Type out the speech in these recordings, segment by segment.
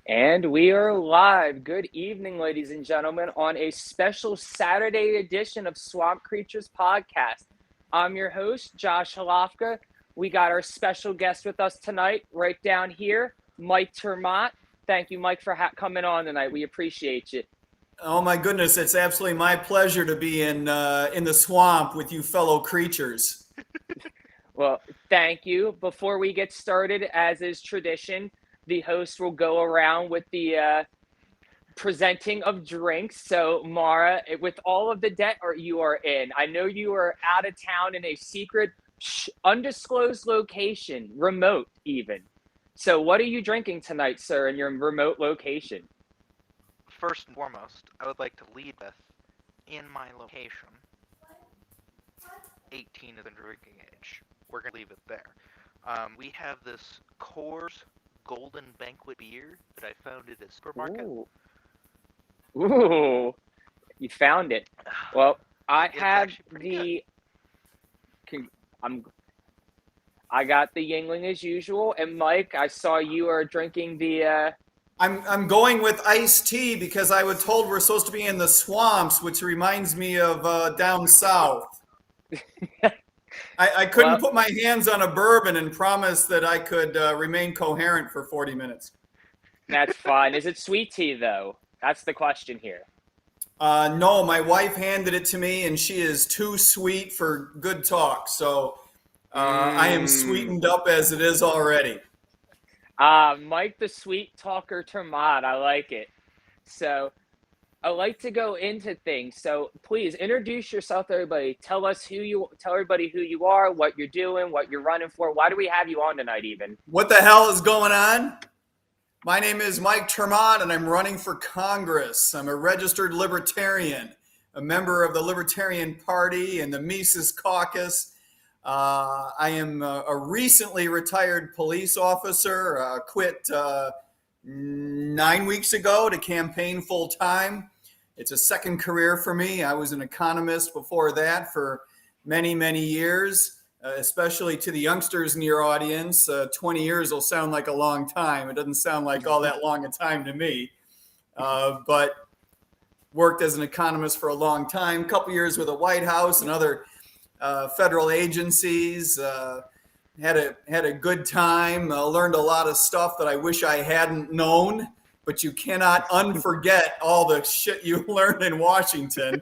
And we are live. Good evening, ladies and gentlemen, on a special Saturday edition of Swamp Creatures Podcast. I'm your host, Josh Halofka. We got our special guest with us tonight, right down here, ter Maat. Thank you, Mike, for coming on tonight. We appreciate you. Oh my goodness, it's absolutely my pleasure to be in the swamp with you fellow creatures. Well, thank you. Before we get started, as is tradition, the host will go around with the presenting of drinks. So, Mara, with all of the debt you are in, I know you are out of town in a secret, undisclosed location, remote even. So, what are you drinking tonight, sir, in your remote location? First and foremost, I would like to lead with, in my location, 18 is the drinking age. We're going to leave it there. We have this Coors Golden Banquet beer that I found at a supermarket. Ooh, you found it. Well, I have the. I got the Yingling as usual, and Mike, I saw you are drinking the. I'm going with iced tea because I was told we're supposed to be in the swamps, which reminds me of down south. I couldn't put my hands on a bourbon and promise that I could remain coherent for 40 minutes. That's fine. Is it sweet tea, though? That's the question here. No, my wife handed it to me, and she is too sweet for good talk. So I am sweetened up as it is already. Mike, the sweet talker ter Maat. I like it. So I like to go into things. So please introduce yourself to everybody. Tell everybody who you are, what you're doing, what you're running for. Why do we have you on tonight even? What the hell is going on? My name is ter Maat, and I'm running for Congress. I'm a registered libertarian, a member of the Libertarian Party and the Mises Caucus. I am a recently retired police officer, quit 9 weeks ago to campaign full time. It's a second career for me. I was an economist before that for many, many years. Especially to the youngsters in your audience, 20 years will sound like a long time. It doesn't sound like all that long a time to me, but worked as an economist for a long time, a couple years with the White House and other federal agencies, had a good time, learned a lot of stuff that I wish I hadn't known, but you cannot unforget all the shit you learned in Washington.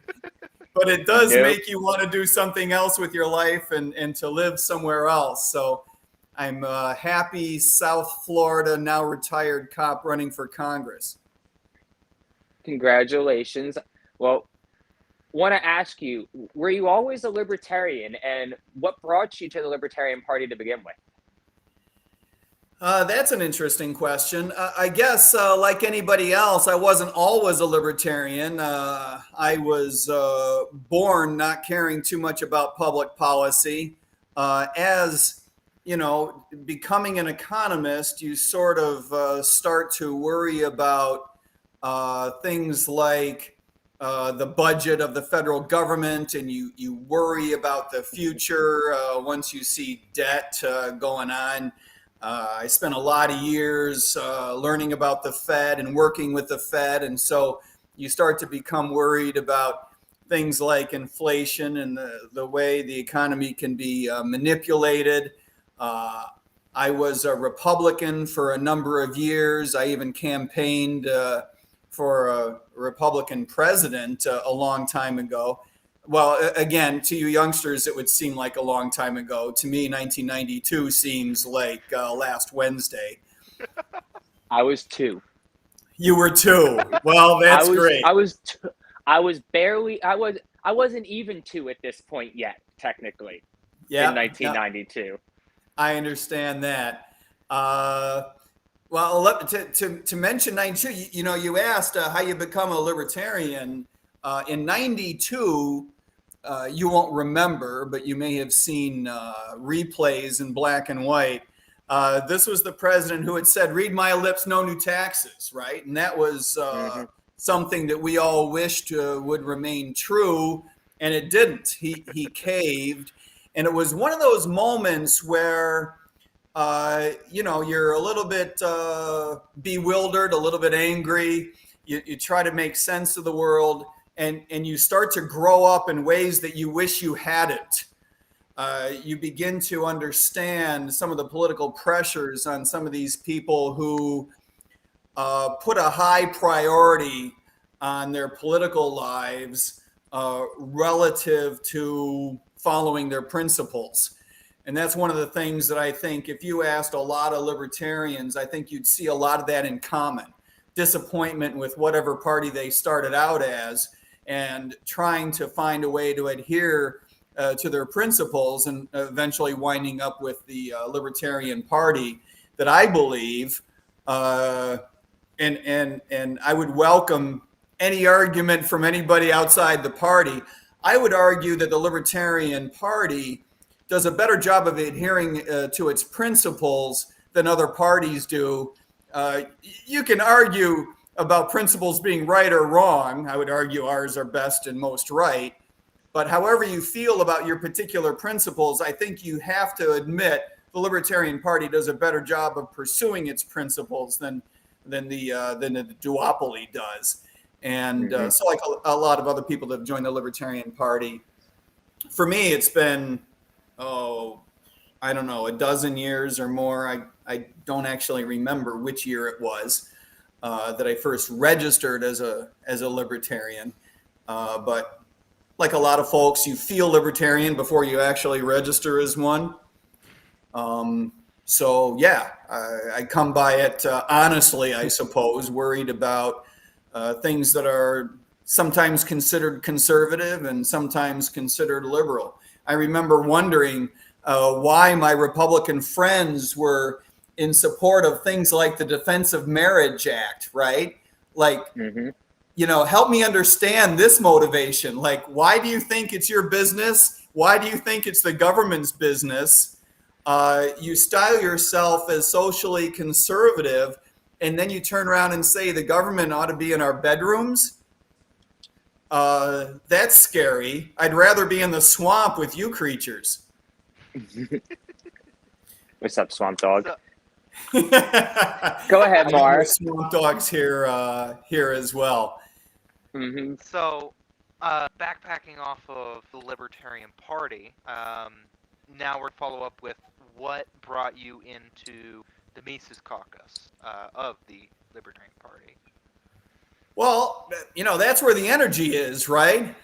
But it does make you want to do something else with your life and to live somewhere else. So I'm a happy South Florida, now retired cop running for Congress. Congratulations. Well, want to ask you, were you always a libertarian, and what brought you to the Libertarian Party to begin with? That's an interesting question. I guess, like anybody else, I wasn't always a libertarian. I was born not caring too much about public policy. As you know, becoming an economist, you sort of start to worry about things like the budget of the federal government, and you worry about the future once you see debt going on. I spent a lot of years learning about the Fed and working with the Fed. And so you start to become worried about things like inflation and the way the economy can be manipulated. I was a Republican for a number of years. I even campaigned for a Republican president a long time ago. Well, again, to you youngsters, it would seem like a long time ago. To me, 1992 seems like last Wednesday. I was 2. You were 2. Well, that's great. I wasn't even 2 at this point yet, technically. Yeah. In 1992. I understand that. Well, to mention 92, you asked how you become a libertarian. In 92, you won't remember, but you may have seen replays in black and white. This was the president who had said, "Read my lips, no new taxes," right? And that was something that we all wished would remain true, and it didn't. He caved. And it was one of those moments where you're a little bit bewildered, a little bit angry. You try to make sense of the world, and you start to grow up in ways that you wish you hadn't. You begin to understand some of the political pressures on some of these people who put a high priority on their political lives relative to following their principles. And that's one of the things that I think if you asked a lot of libertarians, I think you'd see a lot of that in common. Disappointment with whatever party they started out as and trying to find a way to adhere to their principles and eventually winding up with the Libertarian Party that I believe, and I would welcome any argument from anybody outside the party. I would argue that the Libertarian Party does a better job of adhering to its principles than other parties do. You can argue about principles being right or wrong. I would argue ours are best and most right. But however you feel about your particular principles, I think you have to admit the Libertarian Party does a better job of pursuing its principles than the duopoly does. And so like a lot of other people that have joined the Libertarian Party, for me, it's been, I don't know, a dozen years or more. I don't actually remember which year it was that I first registered as a libertarian. But like a lot of folks, you feel libertarian before you actually register as one. So yeah, I come by it honestly, I suppose, worried about things that are sometimes considered conservative and sometimes considered liberal. I remember wondering why my Republican friends were in support of things like the Defense of Marriage Act, right? Like, help me understand this motivation. Like, why do you think it's your business? Why do you think it's the government's business? You style yourself as socially conservative, and then you turn around and say the government ought to be in our bedrooms. That's scary. I'd rather be in the swamp with you creatures. What's up, Swamp Dog? So, Go ahead, Mark. Swamp Dog's here as well. So, backpacking off of the Libertarian Party, now we're follow up with what brought you into the Mises Caucus of the Libertarian Party. Well, that's where the energy is, right?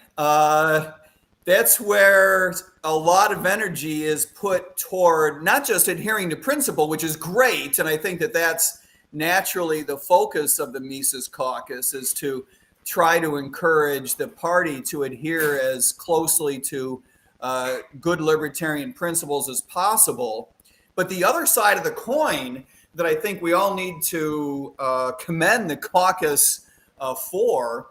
That's where a lot of energy is put toward not just adhering to principle, which is great, and I think that that's naturally the focus of the Mises Caucus, is to try to encourage the party to adhere as closely to good libertarian principles as possible. But the other side of the coin that I think we all need to commend the caucus for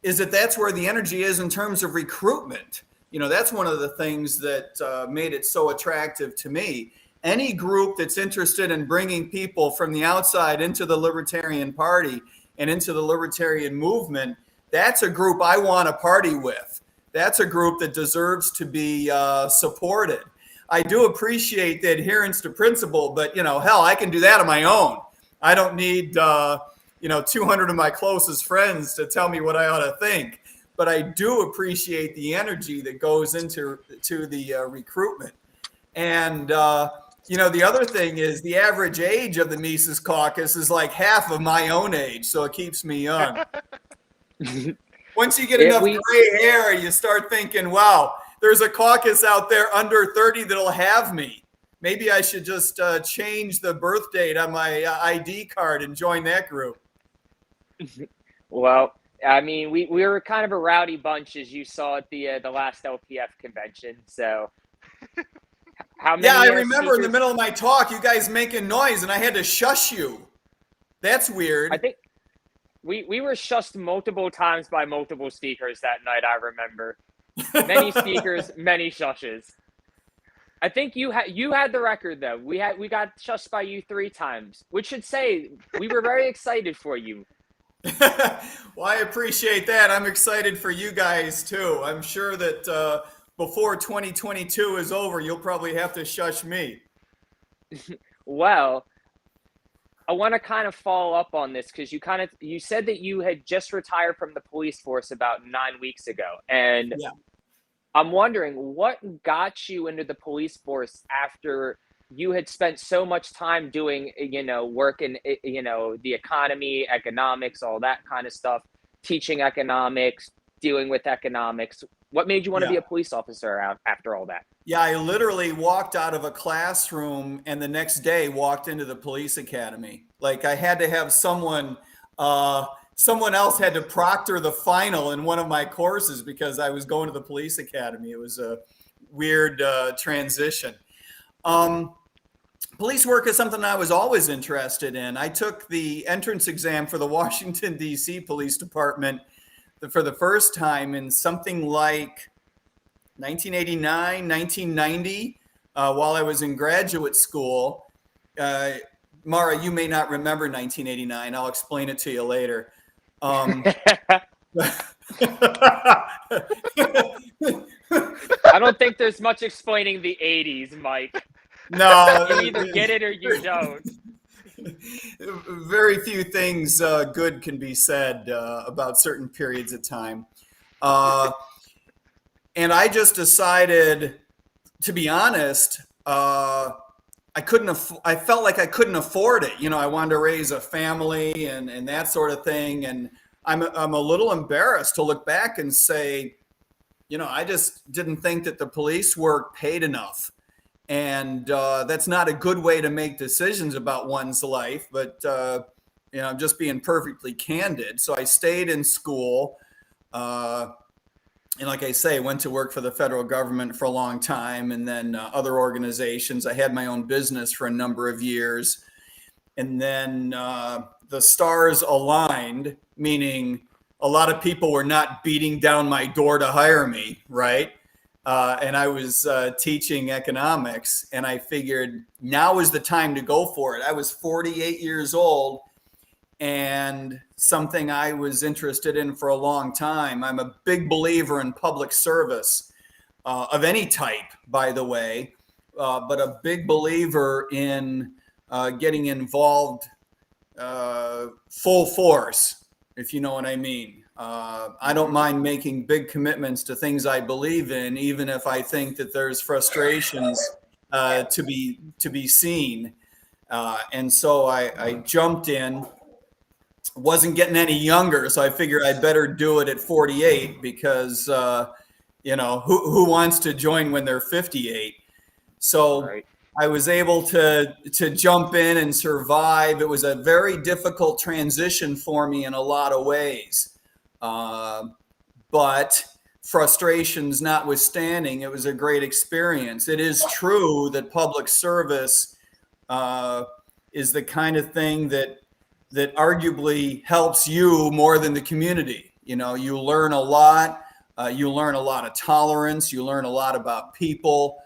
is that that's where the energy is in terms of recruitment. That's one of the things that made it so attractive to me. Any group that's interested in bringing people from the outside into the Libertarian Party and into the Libertarian Movement, that's a group I want to party with. That's a group that deserves to be supported. I do appreciate the adherence to principle, but hell, I can do that on my own. I don't need 200 of my closest friends to tell me what I ought to think. But I do appreciate the energy that goes into the recruitment. And the other thing is the average age of the Mises Caucus is like half of my own age, so it keeps me young. Once you get enough gray hair, you start thinking, wow, there's a caucus out there under 30 that'll have me. Maybe I should just change the birth date on my ID card and join that group. Well, I mean, we were kind of a rowdy bunch, as you saw at the last LPF convention. So, how many? Yeah, I remember speakers... in the middle of my talk, you guys making noise, and I had to shush you. That's weird. I think we were shushed multiple times by multiple speakers that night. I remember many speakers, many shushes. I think you had the record though. We got shushed by you 3 times, which should say we were very excited for you. Well, I appreciate that. I'm excited for you guys too. I'm sure that before 2022 is over, you'll probably have to shush me. Well, I want to kind of follow up on this because you said that you had just retired from the police force about 9 weeks ago, and Yeah. I'm wondering what got you into the police force after you had spent so much time doing, work in, the economy, economics, all that kind of stuff, teaching economics, dealing with economics. What made you want to Yeah. be a police officer after all that? Yeah, I literally walked out of a classroom and the next day walked into the police academy. Like I had to have someone else had to proctor the final in one of my courses because I was going to the police academy. It was a weird transition. Police work is something I was always interested in. I took the entrance exam for the Washington, D.C. Police Department for the first time in something like 1989, 1990, while I was in graduate school. Mara, you may not remember 1989. I'll explain it to you later. I don't think there's much explaining the 80s, Mike. No. You either get it or you don't. Very few things good can be said about certain periods of time. And I just decided, to be honest, I felt like I couldn't afford it. I wanted to raise a family and that sort of thing. And I'm a little embarrassed to look back and say, I just didn't think that the police work paid enough. And that's not a good way to make decisions about one's life. But, I'm just being perfectly candid. So I stayed in school. And like I say, went to work for the federal government for a long time and then other organizations. I had my own business for a number of years. And then the stars aligned, meaning a lot of people were not beating down my door to hire me, right? And I was teaching economics, and I figured now is the time to go for it. I was 48 years old, and something I was interested in for a long time. I'm a big believer in public service of any type, by the way, but a big believer in getting involved full force, if you know what I mean. I don't mind making big commitments to things I believe in, even if I think that there's frustrations to be seen. And so I jumped in. Wasn't getting any younger, so I figured I'd better do it at 48 because who wants to join when they're 58? So Right. I was able to jump in and survive. It was a very difficult transition for me in a lot of ways, but frustrations notwithstanding, it was a great experience. It is true that public service is the kind of thing that arguably helps you more than the community. You learn a lot. You learn a lot of tolerance. You learn a lot about people.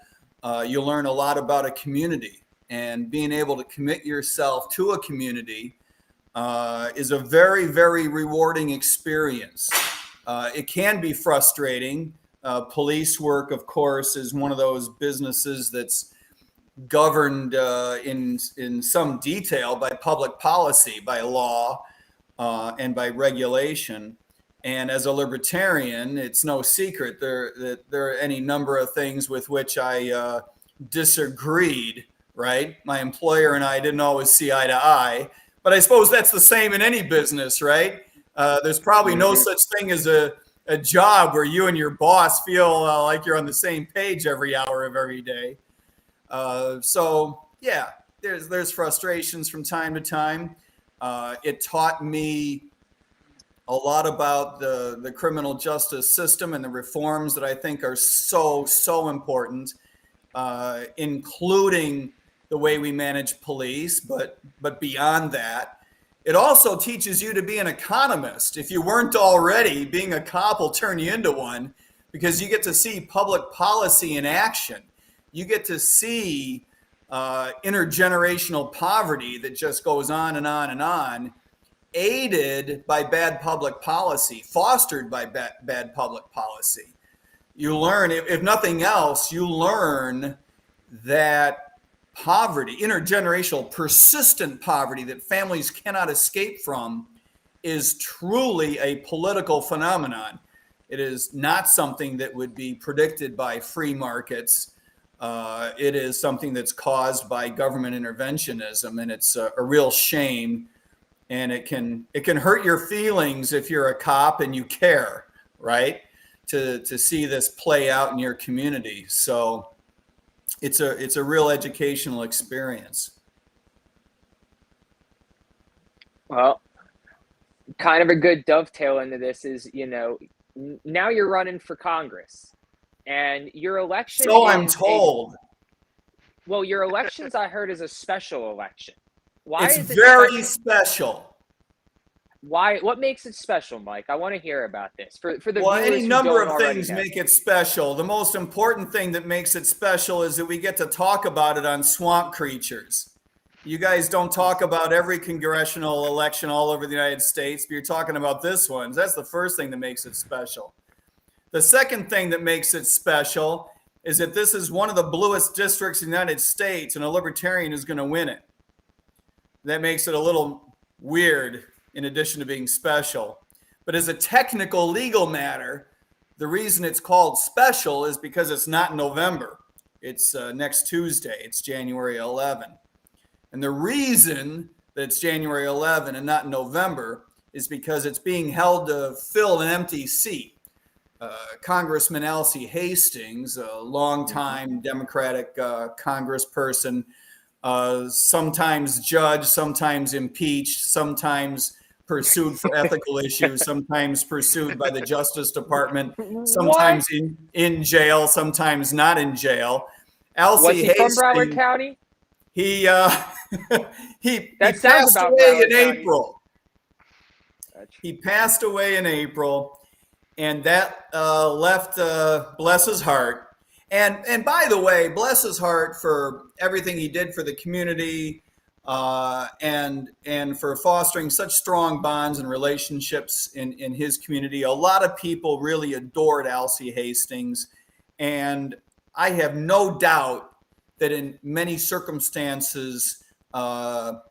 You learn a lot about a community. And being able to commit yourself to a community is a very, very rewarding experience. It can be frustrating. Police work, of course, is one of those businesses that's governed in some detail by public policy, by law, and by regulation. And as a libertarian, it's no secret that there are any number of things with which I disagreed, right? My employer and I didn't always see eye to eye, but I suppose that's the same in any business, right? There's probably no such thing as a job where you and your boss feel like you're on the same page every hour of every day. So yeah, there's frustrations from time to time. It taught me a lot about the criminal justice system and the reforms that I think are so important, including the way we manage police, but beyond that. It also teaches you to be an economist. If you weren't already, being a cop will turn you into one because you get to see public policy in action. You get to see intergenerational poverty that just goes on and on and on, aided by bad public policy, fostered by bad public policy. You learn, if nothing else, you learn that poverty, intergenerational, persistent poverty that families cannot escape from is truly a political phenomenon. It is not something that would be predicted by free markets. It is something that's caused by government interventionism, and it's a real shame. And it can hurt your feelings if you're a cop and you care, right? To see this play out in your community. So it's a real educational experience. Well, kind of a good dovetail into this is, now you're running for Congress, and your election. So I'm told. Well, your elections, I heard, is a special election. Why it's is it very special? Why? What makes it special, Mike? I want to hear about this. For the well, viewers any number who don't of things know. make it special. The most important thing that makes it special is that we get to talk about it on Swamp Creatures. You guys don't talk about every congressional election all over the United States, but you're talking about this one. That's the first thing that makes it special. The second thing that makes it special is that this is one of the bluest districts in the United States, and a Libertarian is going to win it. That makes it a little weird in addition to being special. But as a technical legal matter, the reason it's called special is because it's not in November. It's next Tuesday. It's January 11. And the reason that it's January 11 and not in November is because it's being held to fill an empty seat. Congressman Alcee Hastings, a longtime Democratic congressperson, sometimes judged, sometimes impeached, sometimes pursued for ethical issues, sometimes pursued by the Justice Department, sometimes in jail, sometimes not in jail. Alcee Hastings, from Broward County? He passed away in April. He passed away in April, and that left bless his heart. And by the way, bless his heart for everything he did for the community, and for fostering such strong bonds and relationships in his community. A lot of people really adored Alcee Hastings, and I have no doubt that in many circumstances, that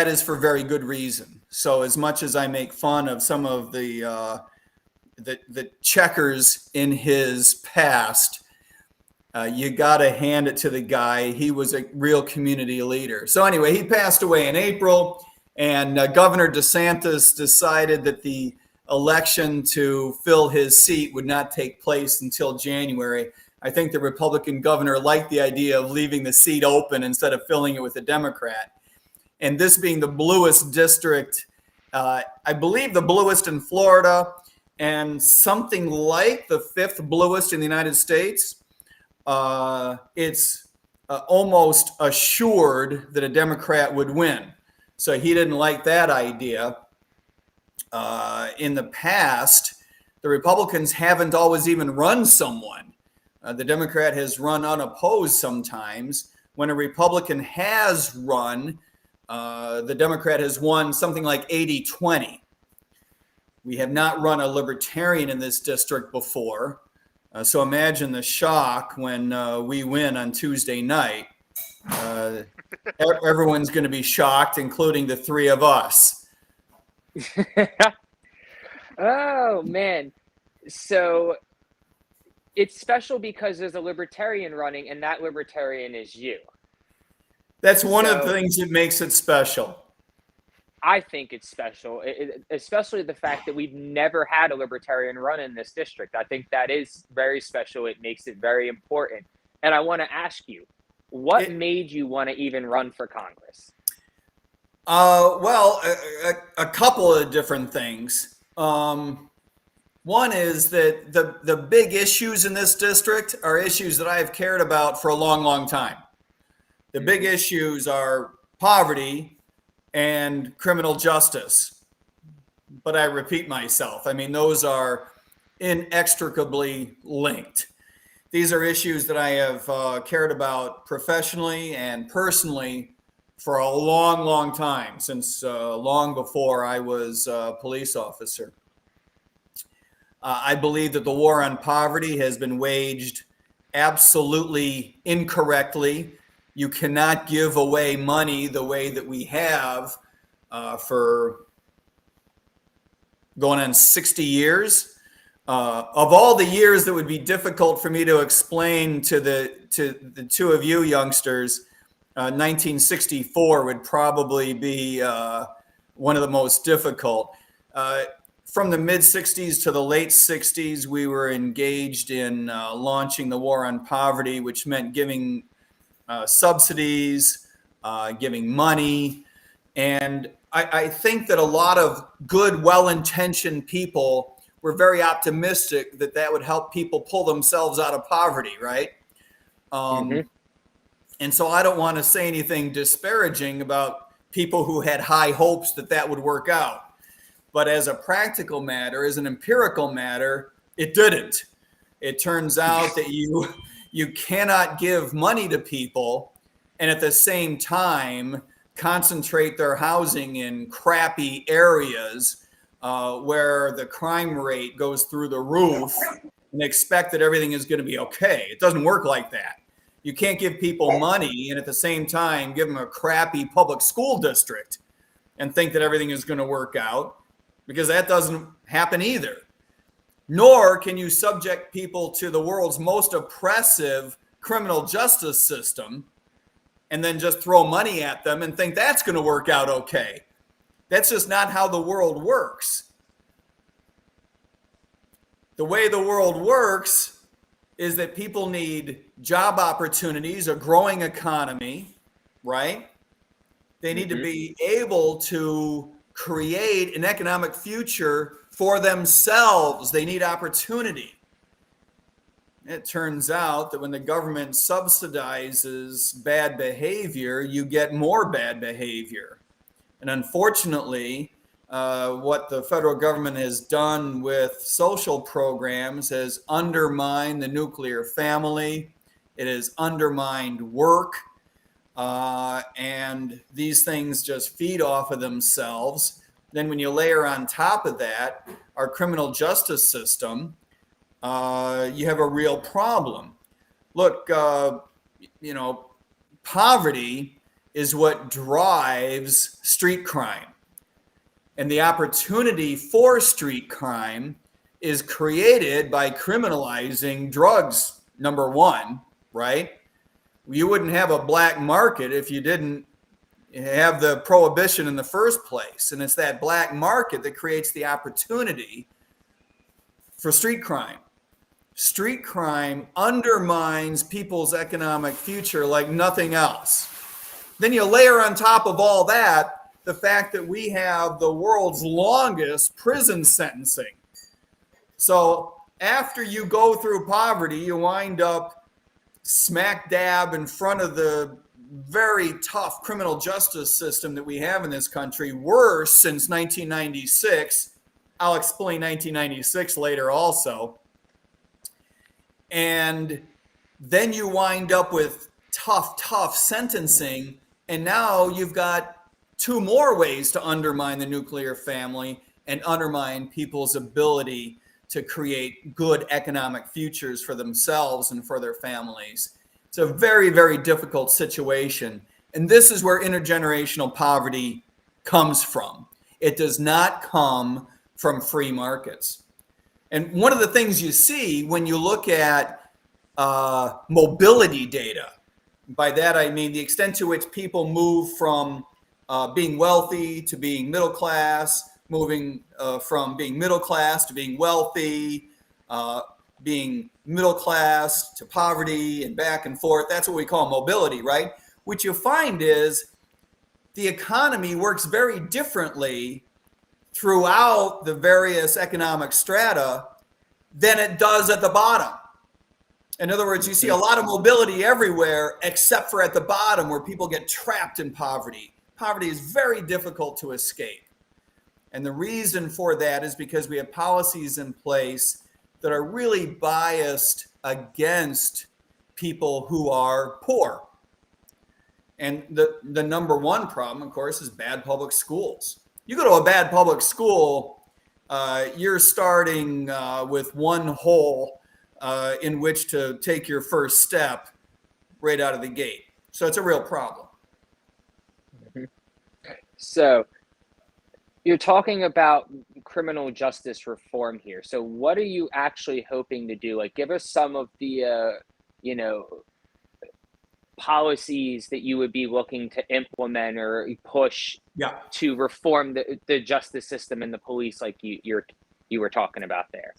is for very good reason. So as much as I make fun of some of the checkers in his past, you got to hand it to the guy. He was a real community leader. So anyway, he passed away in April, and Governor DeSantis decided that the election to fill his seat would not take place until January. I think the Republican governor liked the idea of leaving the seat open instead of filling it with a Democrat. And this being the bluest district, I believe the bluest in Florida, and something like the fifth bluest in the United States, it's almost assured that a Democrat would win. So he didn't like that idea. In the past, the Republicans haven't always even run someone. The Democrat has run unopposed sometimes. When a Republican has run, the Democrat has won something like 80-20. We have not run a Libertarian in this district before. So imagine the shock when we win on Tuesday night. Everyone's going to be shocked, including the three of us. Oh, man. So it's special because there's a Libertarian running, and that Libertarian is you. That's one of the things that makes it special. I think it's special, especially the fact that we've never had a Libertarian run in this district. I think that is very special. It makes it very important. And I want to ask you, what made you want to even run for Congress? Well, a couple of different things. One is that the big issues in this district are issues that I have cared about for a long, long time. The big issues are poverty and criminal justice. But I repeat myself. I mean, those are inextricably linked. These are issues that I have cared about professionally and personally for a long, long time, since long before I was a police officer. I believe that the war on poverty has been waged absolutely incorrectly. You cannot give away money the way that we have for going on 60 years. Of all the years that would be difficult for me to explain to the two of you youngsters, 1964 would probably be one of the most difficult. From the mid 60s to the late 60s, we were engaged in launching the war on poverty, which meant giving subsidies, giving money. And I think that a lot of good, well-intentioned people were very optimistic that that would help people pull themselves out of poverty, right? And so I don't want to say anything disparaging about people who had high hopes that that would work out. But as a practical matter, as an empirical matter, it didn't. It turns out that you cannot give money to people and at the same time concentrate their housing in crappy areas where the crime rate goes through the roof and expect that everything is going to be okay. It doesn't work like that. You can't give people money and at the same time give them a crappy public school district and think that everything is going to work out, because that doesn't happen either. Nor can you subject people to the world's most oppressive criminal justice system and then just throw money at them and think that's going to work out okay. That's just not how the world works. The way the world works is that people need job opportunities, a growing economy, right? They need to be able to create an economic future for themselves. They need opportunity. It turns out that when the government subsidizes bad behavior, you get more bad behavior. And unfortunately, what the federal government has done with social programs has undermined the nuclear family. It has undermined work. And these things just feed off of themselves. Then when you layer on top of that our criminal justice system, you have a real problem. Look, poverty is what drives street crime. And the opportunity for street crime is created by criminalizing drugs, number one, right? You wouldn't have a black market if you didn't have the prohibition in the first place. And it's that black market that creates the opportunity for street crime. Street crime undermines people's economic future like nothing else. Then you layer on top of all that the fact that we have the world's longest prison sentencing. So after you go through poverty, you wind up smack dab in front of the very tough criminal justice system that we have in this country, worse since 1996. I'll explain 1996 later also. And then you wind up with tough sentencing. And now you've got two more ways to undermine the nuclear family and undermine people's ability to create good economic futures for themselves and for their families. It's a very, very difficult situation. And this is where intergenerational poverty comes from. It does not come from free markets. And one of the things you see when you look at mobility data, by that I mean the extent to which people move from being wealthy to being middle class, moving from being middle class to being wealthy, being middle class to poverty and back and forth. That's what we call mobility, right? What you find is the economy works very differently throughout the various economic strata than it does at the bottom. In other words, you see a lot of mobility everywhere except for at the bottom where people get trapped in poverty. Poverty is very difficult to escape. And the reason for that is because we have policies in place that are really biased against people who are poor. And the number one problem, of course, is bad public schools. You go to a bad public school, you're starting with one hole in which to take your first step right out of the gate. So it's a real problem. So you're talking about criminal justice reform here. So what are you actually hoping to do? Like, give us some of the, policies that you would be looking to implement or push to reform the justice system and the police, like you were talking about there.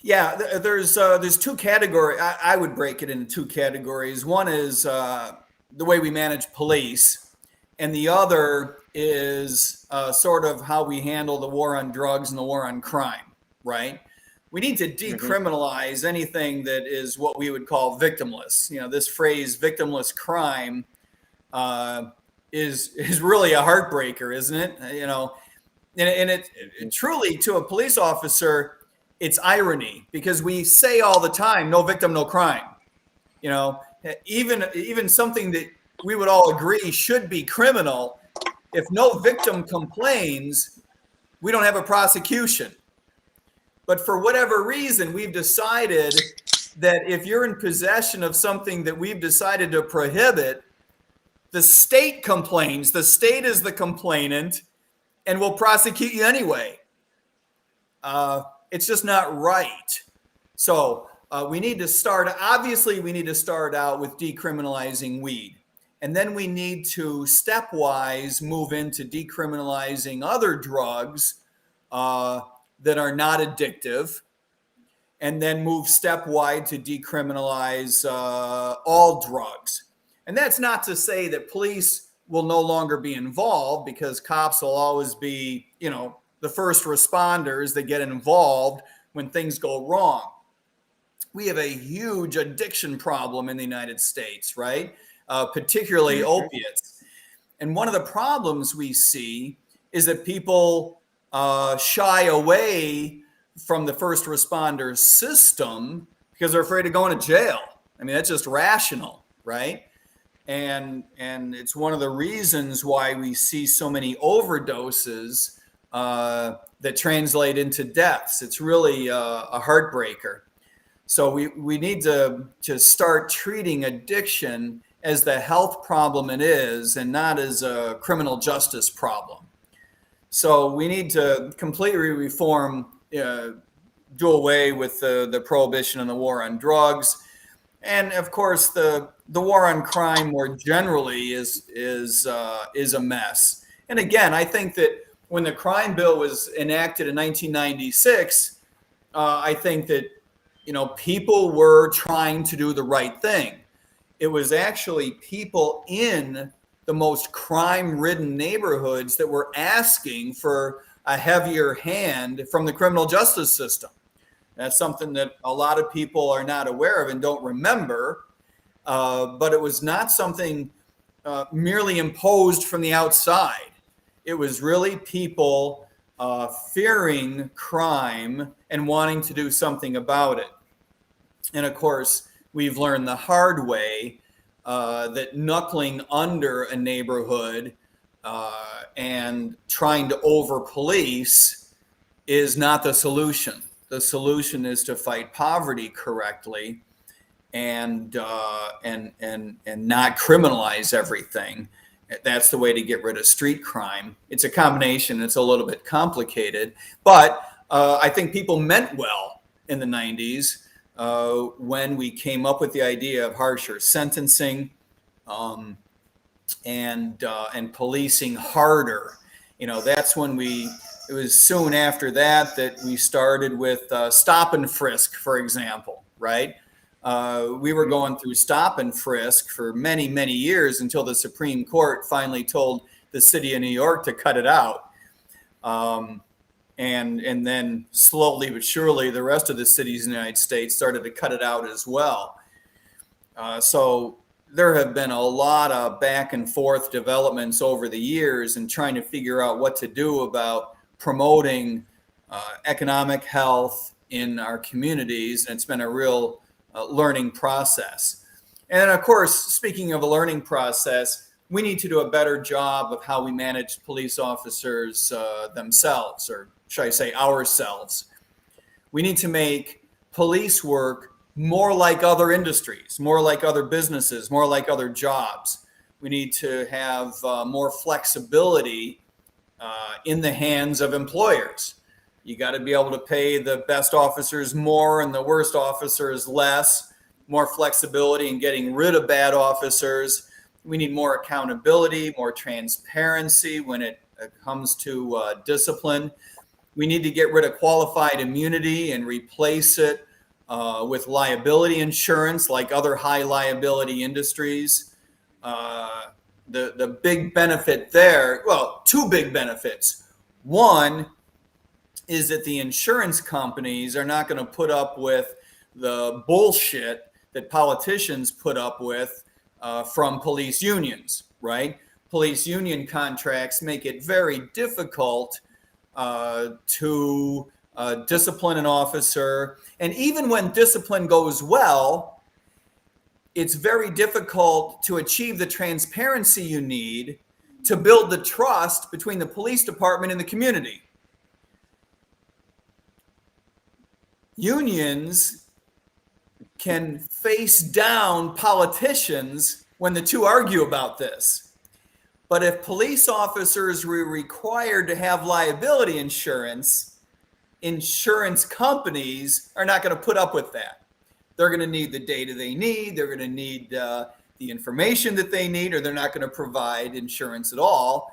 Yeah, there's two categories. I would break it into two categories. One is the way we manage police, and the other is sort of how we handle the war on drugs and the war on crime, right? We need to decriminalize anything that is what we would call victimless. This phrase "victimless crime" is really a heartbreaker, isn't it? And it truly, to a police officer, it's irony, because we say all the time, "No victim, no crime." Even something that we would all agree should be criminal. If no victim complains, we don't have a prosecution. But for whatever reason, we've decided that if you're in possession of something that we've decided to prohibit, the state complains. The state is the complainant and will prosecute you anyway. It's just not right. So we need to start out with decriminalizing weed. And then we need to stepwise move into decriminalizing other drugs that are not addictive, and then move stepwise to decriminalize all drugs. And that's not to say that police will no longer be involved, because cops will always be, the first responders that get involved when things go wrong. We have a huge addiction problem in the United States, right? Particularly opiates. And one of the problems we see is that people shy away from the first responder system because they're afraid of going to jail. I mean, that's just rational, right? And it's one of the reasons why we see so many overdoses that translate into deaths. It's really a heartbreaker. So we need to start treating addiction as the health problem it is, and not as a criminal justice problem. So we need to completely reform, do away with the prohibition and the war on drugs. And of course, the war on crime more generally is a mess. And again, I think that when the crime bill was enacted in 1996, I think that people were trying to do the right thing. It was actually people in the most crime-ridden neighborhoods that were asking for a heavier hand from the criminal justice system. That's something that a lot of people are not aware of and don't remember, but it was not something merely imposed from the outside. It was really people fearing crime and wanting to do something about it. And of course, we've learned the hard way that knuckling under a neighborhood and trying to over-police is not the solution. The solution is to fight poverty correctly and not criminalize everything. That's the way to get rid of street crime. It's a combination. It's a little bit complicated, but I think people meant well in the 90s when we came up with the idea of harsher sentencing and policing harder. That's when it was soon after that we started with stop and frisk, for example, right? We were going through stop and frisk for many, many years until the Supreme Court finally told the city of New York to cut it out. And then slowly but surely, the rest of the cities in the United States started to cut it out as well. So there have been a lot of back and forth developments over the years and trying to figure out what to do about promoting economic health in our communities. And it's been a real learning process. And of course, speaking of a learning process, we need to do a better job of how we manage police officers themselves, or should I say ourselves. We need to make police work more like other industries, more like other businesses, more like other jobs. We need to have more flexibility in the hands of employers. You got to be able to pay the best officers more and the worst officers less, more flexibility in getting rid of bad officers. We need more accountability, more transparency when it comes to discipline. We need to get rid of qualified immunity and replace it with liability insurance like other high liability industries. The big benefit there, well, two big benefits. One is that the insurance companies are not going to put up with the bullshit that politicians put up with from police unions, right? Police union contracts make it very difficult to discipline an officer. And even when discipline goes well, it's very difficult to achieve the transparency you need to build the trust between the police department and the community. Unions can face down politicians when the two argue about this. But if police officers were required to have liability insurance, insurance companies are not going to put up with that. They're going to need the data they need. They're going to need the information that they need, or they're not going to provide insurance at all.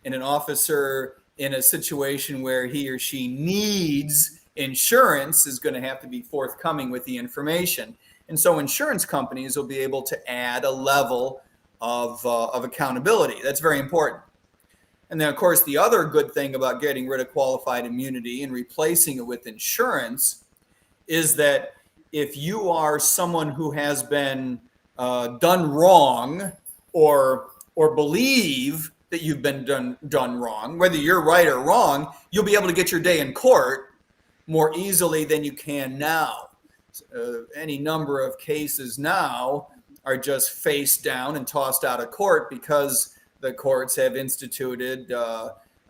And an officer in a situation where he or she needs insurance is going to have to be forthcoming with the information. And so insurance companies will be able to add a level of accountability. That's very important. And then, of course, the other good thing about getting rid of qualified immunity and replacing it with insurance is that if you are someone who has been done wrong or believe that you've been done wrong, whether you're right or wrong, you'll be able to get your day in court more easily than you can now. Any number of cases now are just faced down and tossed out of court because the courts have instituted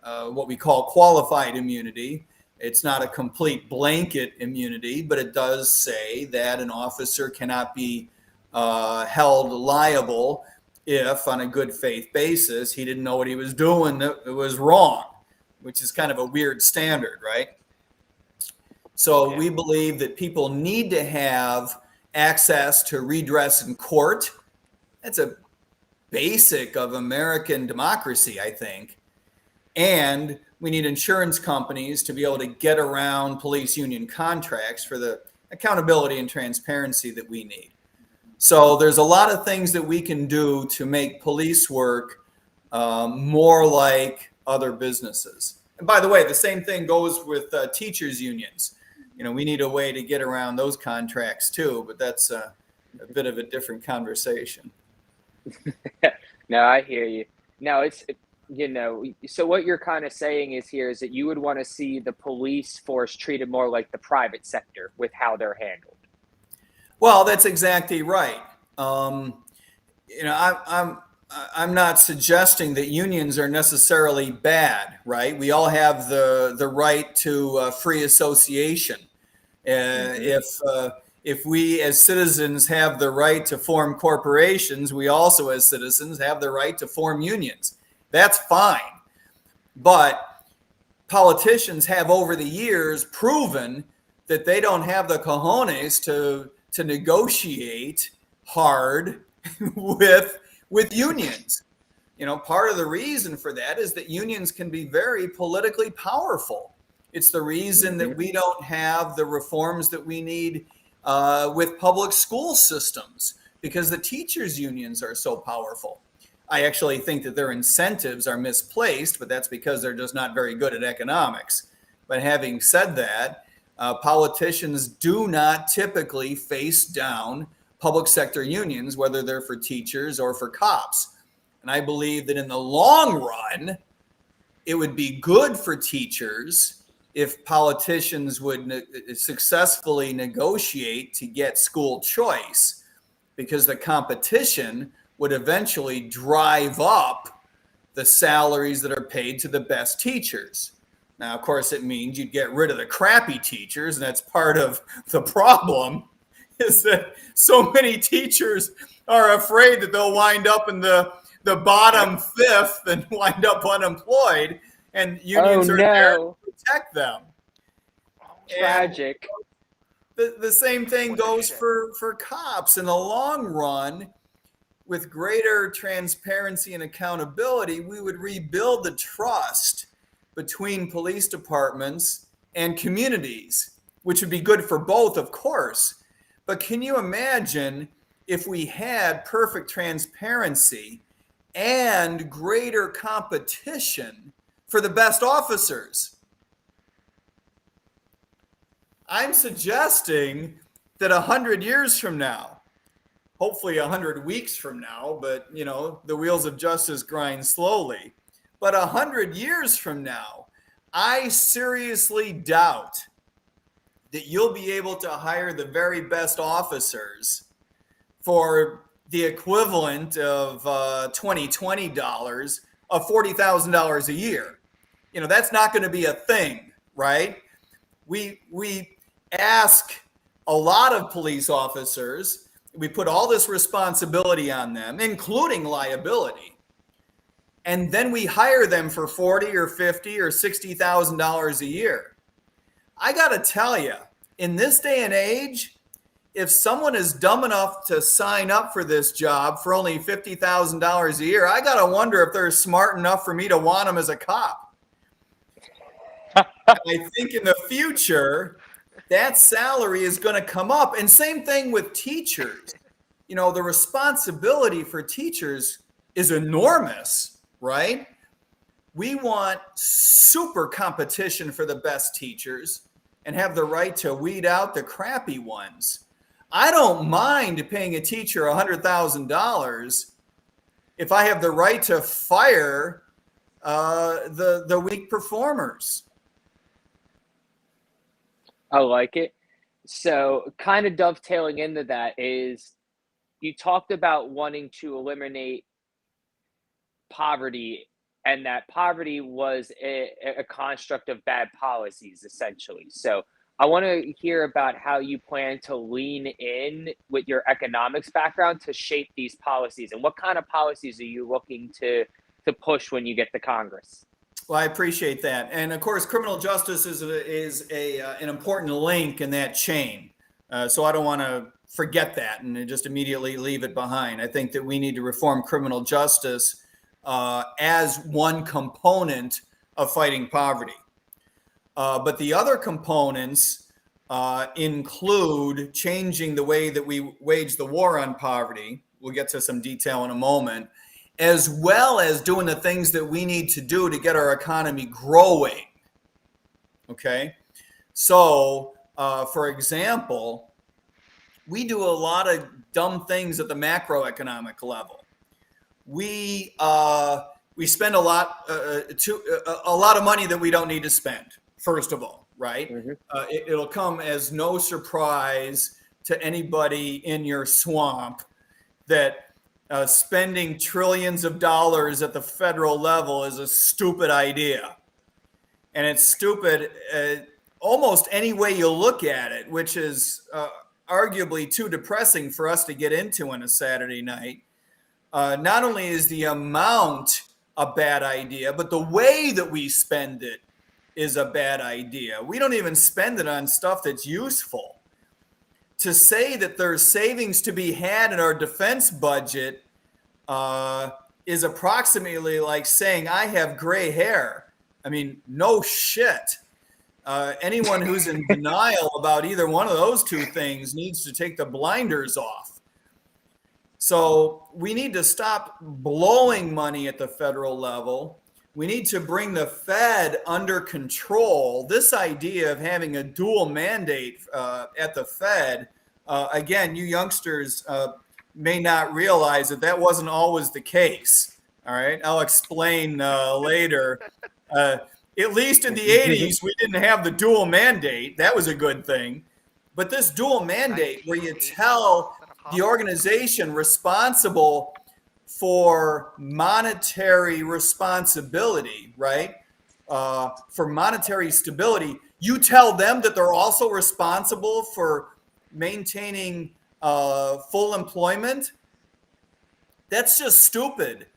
what we call qualified immunity. It's not a complete blanket immunity, but it does say that an officer cannot be held liable if, on a good faith basis, he didn't know what he was doing that was wrong, which is kind of a weird standard, right? So we believe that people need to have access to redress in court. That's a basic of American democracy, I think. And we need insurance companies to be able to get around police union contracts for the accountability and transparency that we need. So there's a lot of things that we can do to make police work more like other businesses. And by the way, the same thing goes with teachers unions. You know, we need a way to get around those contracts too, but that's a bit of a different conversation. No, I hear you. No, it's, you know, so what you're kind of saying is that you would want to see the police force treated more like the private sector with how they're handled. Well, that's exactly right. You know, I'm not suggesting that unions are necessarily bad, right? We all have the right to free association. If we as citizens have the right to form corporations, we also as citizens have the right to form unions. That's fine. But politicians have over the years proven that they don't have the cojones to negotiate hard with unions. You know, part of the reason for that is that unions can be very politically powerful. It's the reason that we don't have the reforms that we need with public school systems, because the teachers unions are so powerful. I actually think that their incentives are misplaced, but that's because they're just not very good at economics. But having said that, politicians do not typically face down public sector unions, whether they're for teachers or for cops. And I believe that in the long run, it would be good for teachers if politicians would successfully negotiate to get school choice, because the competition would eventually drive up the salaries that are paid to the best teachers. Now, of course, it means you'd get rid of the crappy teachers, and that's part of the problem, is that so many teachers are afraid that they'll wind up in the the bottom fifth and wind up unemployed, and unions are there to protect them. Tragic. And the same thing goes for cops. In the long run, with greater transparency and accountability, we would rebuild the trust between police departments and communities, which would be good for both, of course. But can you imagine if we had perfect transparency and greater competition for the best officers? I'm suggesting that 100 years from now, hopefully 100 weeks from now, but you know, the wheels of justice grind slowly. But 100 years from now, I seriously doubt that you'll be able to hire the very best officers for the equivalent of $2020 of $40,000 a year. You know, that's not going to be a thing, right? We ask a lot of police officers, we put all this responsibility on them, including liability, and then we hire them for $40 or $50 or $60,000 a year. I got to tell you, in this day and age, if someone is dumb enough to sign up for this job for only $50,000 a year, I got to wonder if they're smart enough for me to want them as a cop. I think in the future, that salary is going to come up. And same thing with teachers. You know, the responsibility for teachers is enormous, right? We want super competition for the best teachers and have the right to weed out the crappy ones. I don't mind paying a teacher $100,000 if I have the right to fire the weak performers. I like it. So kind of dovetailing into that is you talked about wanting to eliminate poverty, and that poverty was a construct of bad policies, essentially. So I want to hear about how you plan to lean in with your economics background to shape these policies, and what kind of policies are you looking to push when you get to Congress? Well, I appreciate that. And of course, criminal justice is an important link in that chain. So I don't want to forget that and just immediately leave it behind. I think that we need to reform criminal justice as one component of fighting poverty. But the other components include changing the way that we wage the war on poverty. We'll get to some detail in a moment, as well as doing the things that we need to do to get our economy growing. Okay? So, for example, we do a lot of dumb things at the macroeconomic level. We spend a lot of money that we don't need to spend, first of all, right? Mm-hmm. It'll come as no surprise to anybody in your swamp that spending trillions of dollars at the federal level is a stupid idea. And it's stupid almost any way you look at it, which is arguably too depressing for us to get into on a Saturday night. Not only is the amount a bad idea, but the way that we spend it is a bad idea. We don't even spend it on stuff that's useful. To say that there's savings to be had in our defense budget is approximately like saying I have gray hair. I mean, no shit. Anyone who's in denial about either one of those two things needs to take the blinders off. So we need to stop blowing money at the federal level. We need to bring the Fed under control. This idea of having a dual mandate at the Fed, again, you youngsters may not realize that wasn't always the case. All right, I'll explain later. At least in the 80s, we didn't have the dual mandate. That was a good thing. But this dual mandate where you tell the organization responsible for monetary responsibility, right? For monetary stability, you tell them that they're also responsible for maintaining full employment. That's just stupid.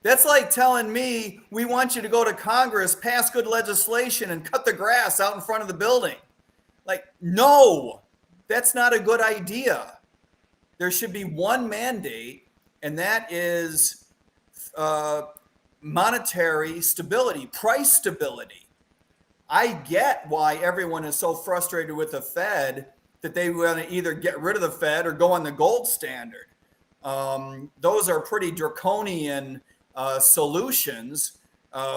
That's like telling me we want you to go to Congress, pass good legislation, and cut the grass out in front of the building. Like, no, that's not a good idea. There should be one mandate, and that is monetary stability, price stability. I get why everyone is so frustrated with the Fed that they want to either get rid of the Fed or go on the gold standard. Those are pretty draconian solutions,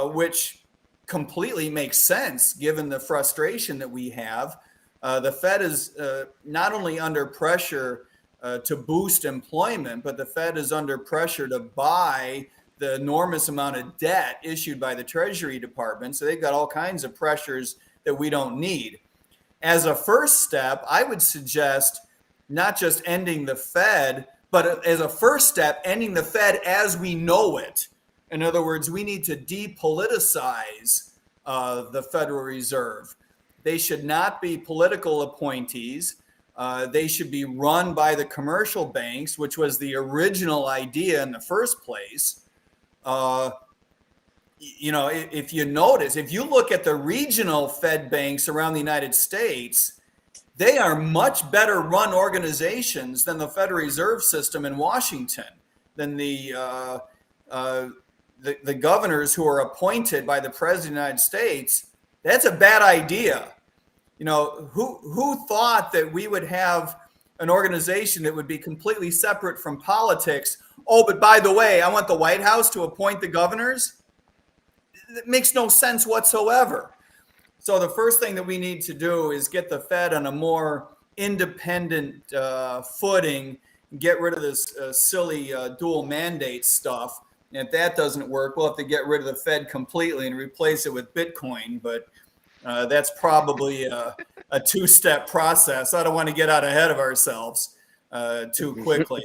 which completely makes sense given the frustration that we have. The Fed is not only under pressure to boost employment, but the Fed is under pressure to buy the enormous amount of debt issued by the Treasury Department. So they've got all kinds of pressures that we don't need. As a first step, I would suggest not just ending the Fed, but as a first step, ending the Fed as we know it. In other words, we need to depoliticize the Federal Reserve. They should not be political appointees. They should be run by the commercial banks, which was the original idea in the first place. If you notice, if you look at the regional Fed banks around the United States, they are much better run organizations than the Federal Reserve System in Washington, than the governors who are appointed by the President of the United States. That's a bad idea. Who thought that we would have an organization that would be completely separate from politics? Oh, but by the way, I want the White House to appoint the governors. It makes no sense whatsoever. So the first thing that we need to do is get the Fed on a more independent footing, get rid of this silly dual mandate stuff. And if that doesn't work, we'll have to get rid of the Fed completely and replace it with Bitcoin. But that's probably a two-step process. I don't want to get out ahead of ourselves too quickly.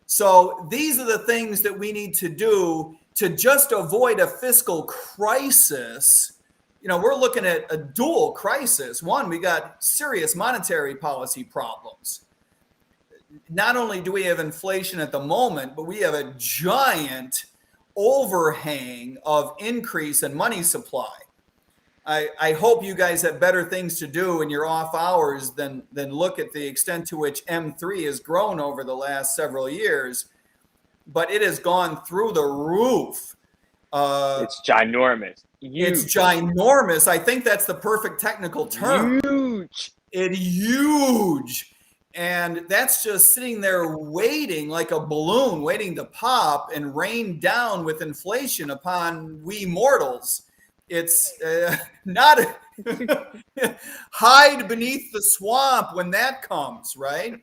So these are the things that we need to do to just avoid a fiscal crisis. We're looking at a dual crisis. One, we got serious monetary policy problems. Not only do we have inflation at the moment, but we have a giant overhang of increase in money supply. I hope you guys have better things to do in your off hours than look at the extent to which M3 has grown over the last several years. But it has gone through the roof. It's ginormous. Huge. It's ginormous. I think that's the perfect technical term. Huge. It's huge. And that's just sitting there waiting like a balloon, waiting to pop and rain down with inflation upon we mortals. It's not hide beneath the swamp when that comes, right?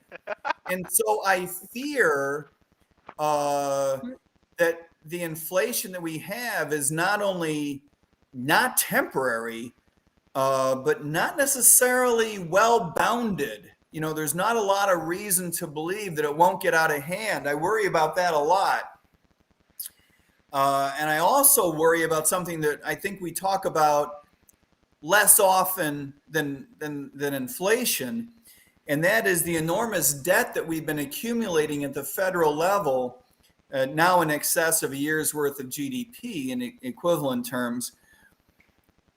And so I fear that the inflation that we have is not only not temporary, but not necessarily well bounded. There's not a lot of reason to believe that it won't get out of hand. I worry about that a lot. And I also worry about something that I think we talk about less often than inflation, and that is the enormous debt that we've been accumulating at the federal level, now in excess of a year's worth of GDP in equivalent terms.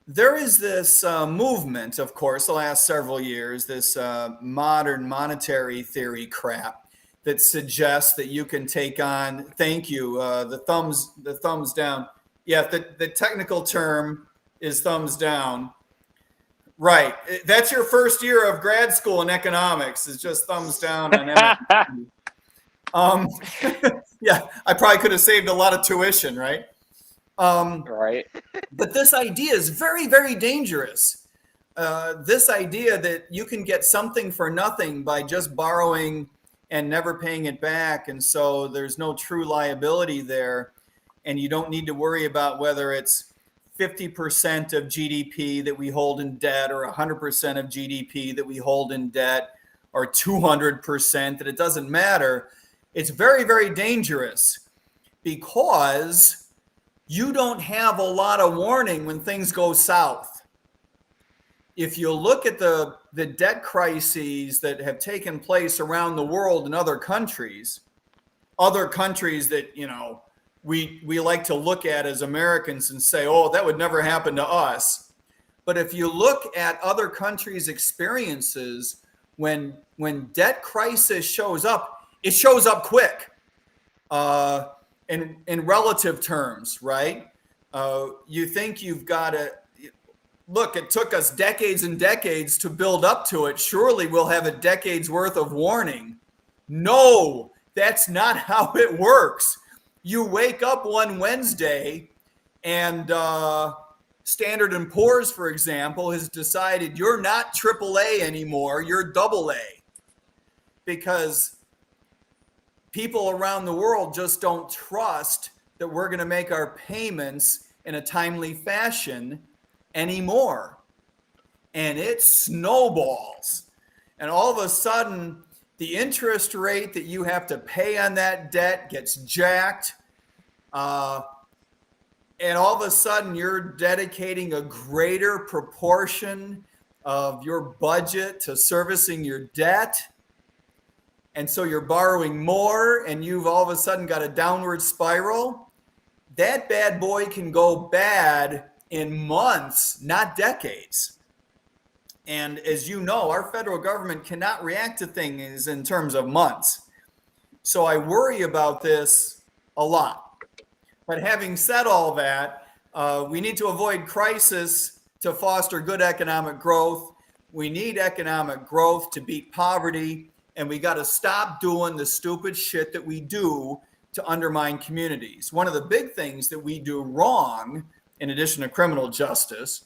There is this movement, of course, the last several years, this modern monetary theory crap that suggests that you can take on, thank you, the thumbs down. Yeah, the technical term is thumbs down. Right. That's your first year of grad school in economics, is just thumbs down on MIT. Yeah, I probably could have saved a lot of tuition, right? Right. But this idea is very, very dangerous. This idea that you can get something for nothing by just borrowing and never paying it back. And so there's no true liability there. And you don't need to worry about whether it's 50% of GDP that we hold in debt or 100% of GDP that we hold in debt or 200%, that it doesn't matter. It's very, very dangerous because you don't have a lot of warning when things go south. If you look at the debt crises that have taken place around the world in other countries that, we like to look at as Americans and say, oh, that would never happen to us. But if you look at other countries' experiences, when debt crisis shows up, it shows up quick in relative terms, right? You think you've got to, look, it took us decades and decades to build up to it. Surely we'll have a decade's worth of warning. No, that's not how it works. You wake up one Wednesday and Standard & Poor's, for example, has decided you're not AAA anymore, you're AA. Because people around the world just don't trust that we're going to make our payments in a timely fashion anymore. And it snowballs. And all of a sudden, the interest rate that you have to pay on that debt gets jacked. And all of a sudden, you're dedicating a greater proportion of your budget to servicing your debt. And so you're borrowing more, and you've all of a sudden got a downward spiral. That bad boy can go bad in months, not decades. And as you know, our federal government cannot react to things in terms of months. So I worry about this a lot. But having said all that, we need to avoid crisis to foster good economic growth. We need economic growth to beat poverty. And we got to stop doing the stupid shit that we do to undermine communities. One of the big things that we do wrong, in addition to criminal justice,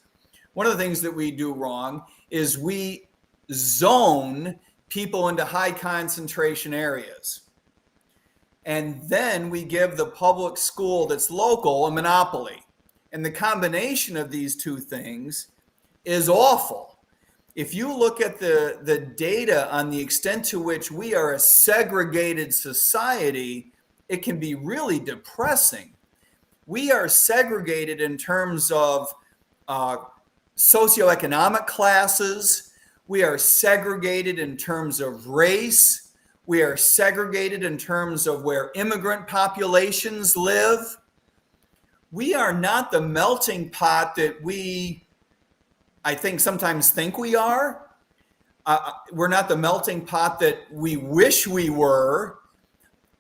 one of the things that we do wrong is we zone people into high concentration areas. And then we give the public school that's local a monopoly. And the combination of these two things is awful. If you look at the data on the extent to which we are a segregated society, it can be really depressing. We are segregated in terms of socioeconomic classes. We are segregated in terms of race. We are segregated in terms of where immigrant populations live. We are not the melting pot that we, I think, sometimes think we are. We're not the melting pot that we wish we were.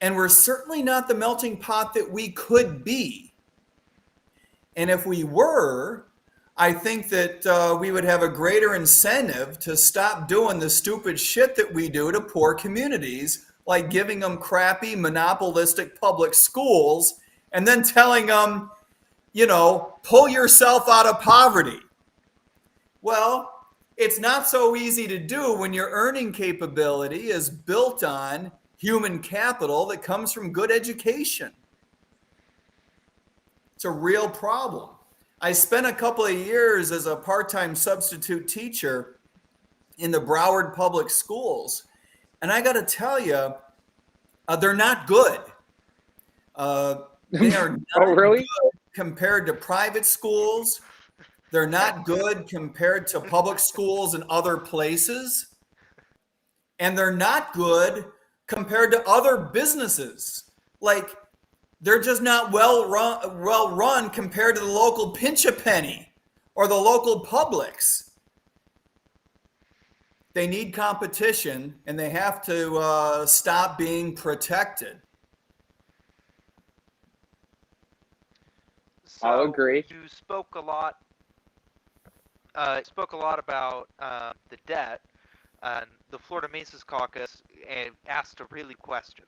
And we're certainly not the melting pot that we could be. And if we were, I think that we would have a greater incentive to stop doing the stupid shit that we do to poor communities, like giving them crappy monopolistic public schools and then telling them, you know, pull yourself out of poverty. Well, it's not so easy to do when your earning capability is built on human capital that comes from good education. It's a real problem. I spent a couple of years as a part-time substitute teacher in the Broward Public Schools. And I got to tell you, they're not good. They are not good compared to private schools. They're not good compared to public schools in other places. And they're not good compared to other businesses. Like, they're just not well run compared to the local Pinch-A-Penny or the local Publix. They need competition, and they have to stop being protected. So I'll agree. You spoke a lot. Spoke a lot about the debt, and the Florida Mises Caucus asked a really question.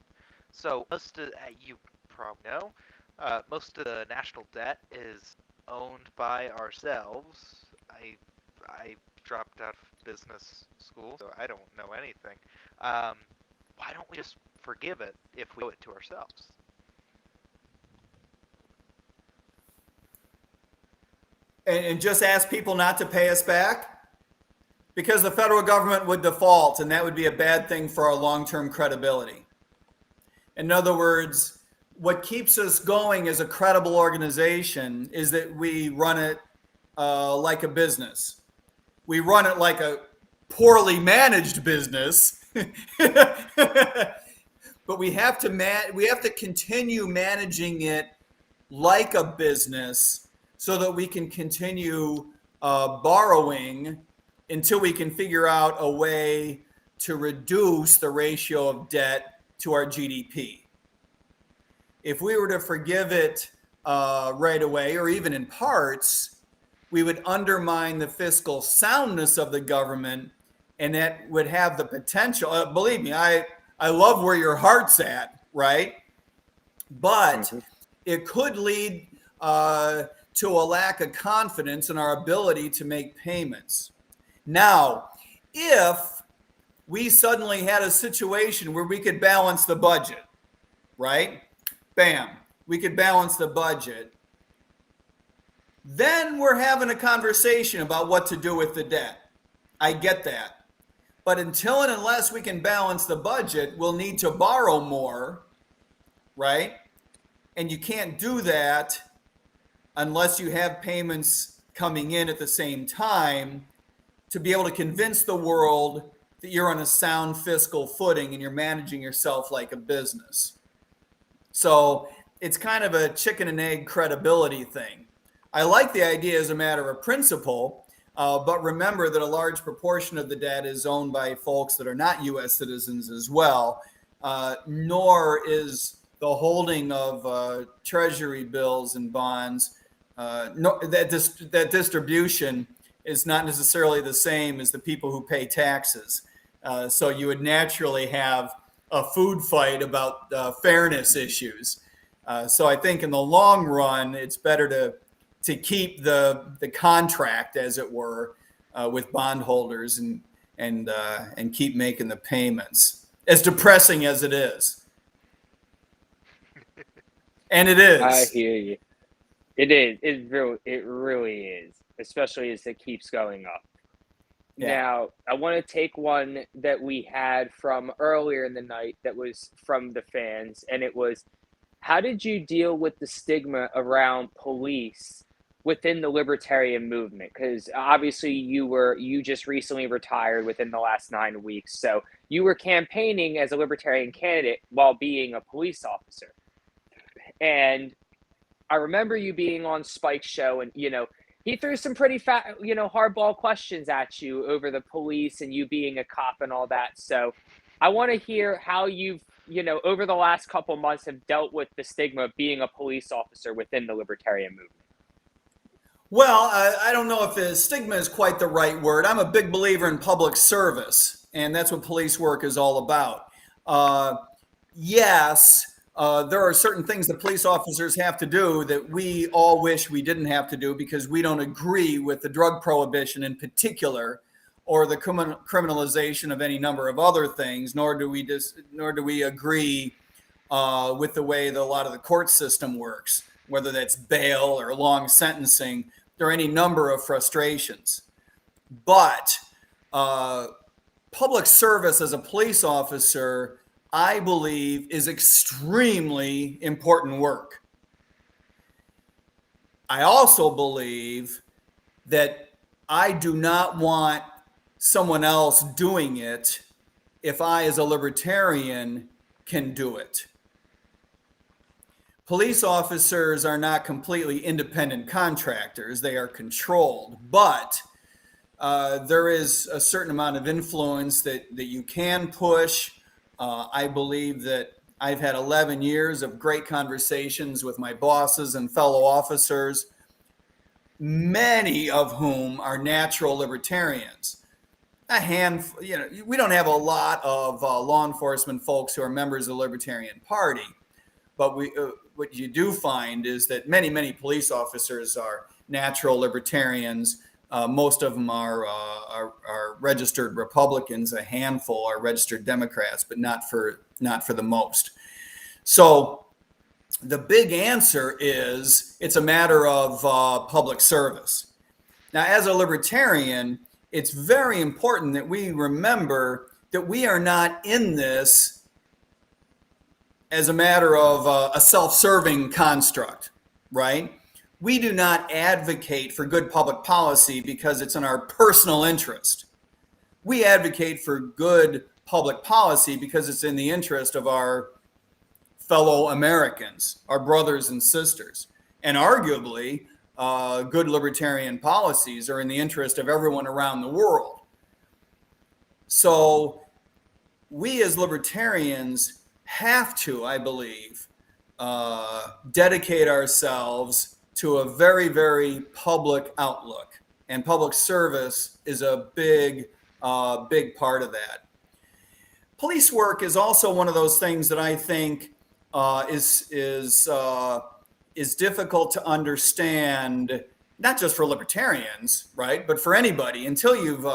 So most of you probably know, most of the national debt is owned by ourselves. I dropped out of business school, so I don't know anything. Why don't we just forgive it if we owe it to ourselves? And just ask people not to pay us back? Because the federal government would default, and that would be a bad thing for our long-term credibility. In other words, what keeps us going as a credible organization is that we run it like a business. We run it like a poorly managed business, but we have to continue managing it like a business so that we can continue borrowing until we can figure out a way to reduce the ratio of debt to our GDP. If we were to forgive it right away, or even in parts, we would undermine the fiscal soundness of the government, and that would have the potential. Believe me, I love where your heart's at, right? But it could lead to a lack of confidence in our ability to make payments. Now, if we suddenly had a situation where we could balance the budget, right? Bam, we could balance the budget. Then we're having a conversation about what to do with the debt. I get that. But until and unless we can balance the budget, we'll need to borrow more, right? And you can't do that unless you have payments coming in at the same time to be able to convince the world that you're on a sound fiscal footing and you're managing yourself like a business. So it's kind of a chicken and egg credibility thing. I like the idea as a matter of principle, but remember that a large proportion of the debt is owned by folks that are not U.S. citizens as well, nor is the holding of treasury bills and bonds, that distribution is not necessarily the same as the people who pay taxes. So you would naturally have a food fight about fairness issues. So I think in the long run, it's better to keep the contract, as it were, with bondholders and keep making the payments, as depressing as it is. And it is. I hear you. It is. It really is, especially as it keeps going up. Yeah. Now, I want to take one that we had from earlier in the night that was from the fans, and it was, how did you deal with the stigma around police within the Libertarian movement? Because obviously you just recently retired within the last 9 weeks, so you were campaigning as a Libertarian candidate while being a police officer. And I remember you being on Spike's show, and he threw some pretty hardball questions at you over the police and you being a cop and all that. So I want to hear how you've over the last couple months have dealt with the stigma of being a police officer within the Libertarian movement. Well, I don't know if the stigma is quite the right word. I'm a big believer in public service, and that's what police work is all about. Yes, there are certain things that police officers have to do that we all wish we didn't have to do because we don't agree with the drug prohibition in particular, or the criminalization of any number of other things, nor do we agree with the way that a lot of the court system works, whether that's bail or long sentencing. There are any number of frustrations. But public service as a police officer, I believe, is extremely important work. I also believe that I do not want someone else doing it if I, as a libertarian, can do it. Police officers are not completely independent contractors. They are controlled, but there is a certain amount of influence that you can push. I believe that I've had 11 years of great conversations with my bosses and fellow officers, many of whom are natural libertarians. A handful, we don't have a lot of law enforcement folks who are members of the Libertarian Party, but what you do find is that many police officers are natural libertarians. Most of them are registered Republicans. A handful are registered Democrats, but not for the most. So the big answer is it's a matter of public service. Now, as a libertarian, it's very important that we remember that we are not in this as a matter of a self-serving construct, right? We do not advocate for good public policy because it's in our personal interest. We advocate for good public policy because it's in the interest of our fellow Americans, our brothers and sisters. and arguably good libertarian policies are in the interest of everyone around the world. So we as libertarians have to, I believe, dedicate ourselves to a very, very public outlook. And public service is a big part of that. Police work is also one of those things that I think is difficult to understand, not just for libertarians, right, but for anybody until you've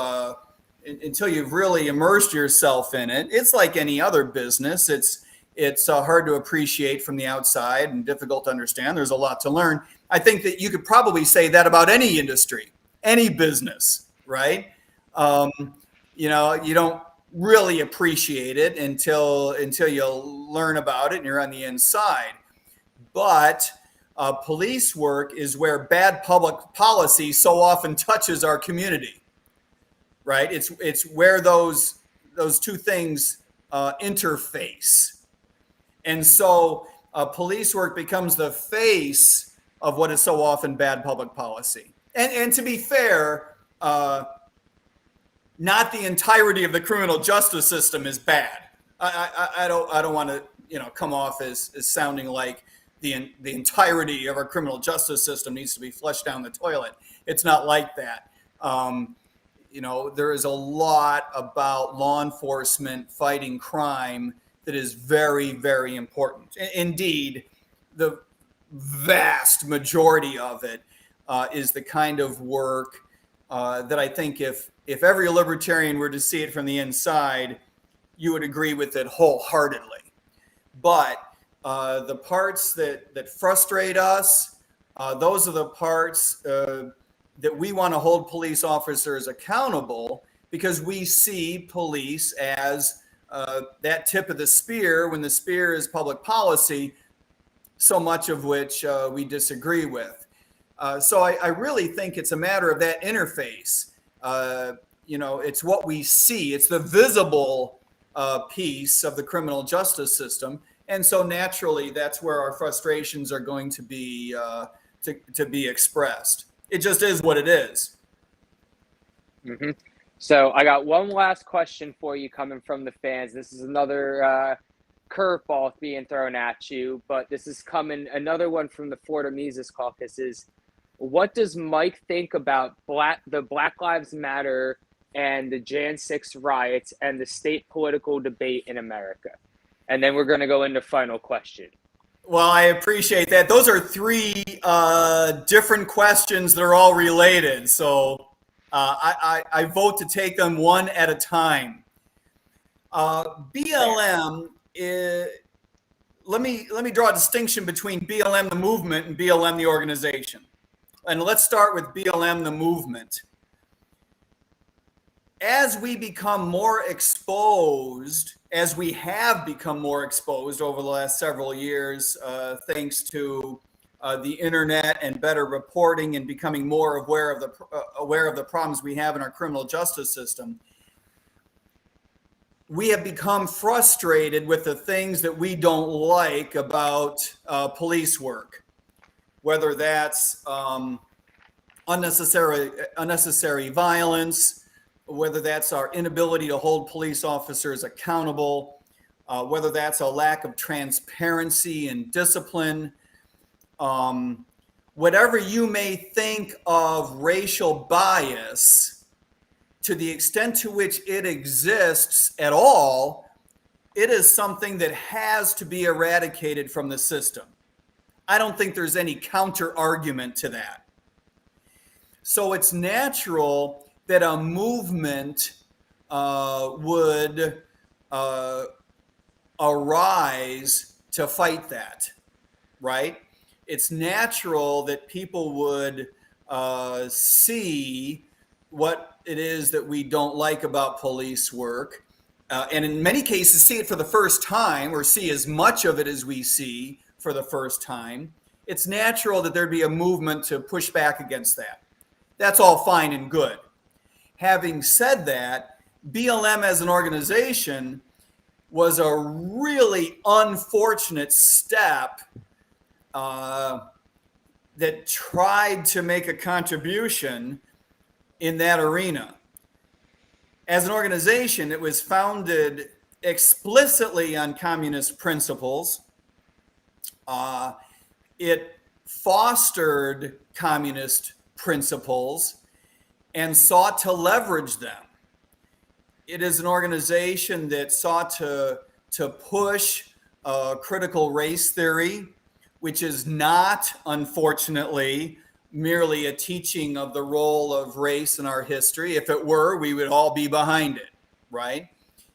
really immersed yourself in it. It's like any other business. It's hard to appreciate from the outside and difficult to understand. There's a lot to learn. I think that you could probably say that about any industry, any business, right? You don't really appreciate it until you learn about it and you're on the inside. But police work is where bad public policy so often touches our community, right? It's where those two things interface. And so police work becomes the face of what is so often bad public policy. And to be fair, not the entirety of the criminal justice system is bad. I don't want to come off as sounding like the entirety of our criminal justice system needs to be flushed down the toilet. It's not like that. There is a lot about law enforcement fighting crime that is very, very important. Indeed, the vast majority of it is the kind of work that I think if every libertarian were to see it from the inside, you would agree with it wholeheartedly. But the parts that frustrate us, those are the parts that we want to hold police officers accountable, because we see police as that tip of the spear when the spear is public policy, so much of which we disagree with. So I really think it's a matter of that interface. It's what we see. It's the visible piece of the criminal justice system. And so naturally, that's where our frustrations are going to be expressed. It just is what it is. Mm-hmm. So I got one last question for you coming from the fans. This is another curveball being thrown at you, but this is coming, another one from the Florida Mises Caucus is, what does Mike think about the Black Lives Matter and the Jan 6 riots and the state political debate in America? And then we're going to go into final question. Well, I appreciate that. Those are three different questions that are all related. So I vote to take them one at a time. BLM is, let me draw a distinction between BLM the movement and BLM the organization. And let's start with BLM the movement. As we become more exposed, as we have become more exposed over the last several years, thanks to the internet and better reporting and becoming more aware of the problems we have in our criminal justice system, we have become frustrated with the things that we don't like about police work, whether that's unnecessary violence, whether that's our inability to hold police officers accountable, whether that's a lack of transparency and discipline, whatever you may think of racial bias, to the extent to which it exists at all, it is something that has to be eradicated from the system. I don't think there's any counter argument to that. So it's natural that a movement would arise to fight that, right? It's natural that people would see what it is that we don't like about police work, and in many cases see it for the first time, or see as much of it as we see for the first time. It's natural that there'd be a movement to push back against that. That's all fine and good. Having said that, BLM as an organization was a really unfortunate step that tried to make a contribution in that arena. As an organization, it was founded explicitly on communist principles. It fostered communist principles and sought to leverage them. It is an organization that sought to push critical race theory, which is not, unfortunately, merely a teaching of the role of race in our history. If it were, we would all be behind it, right?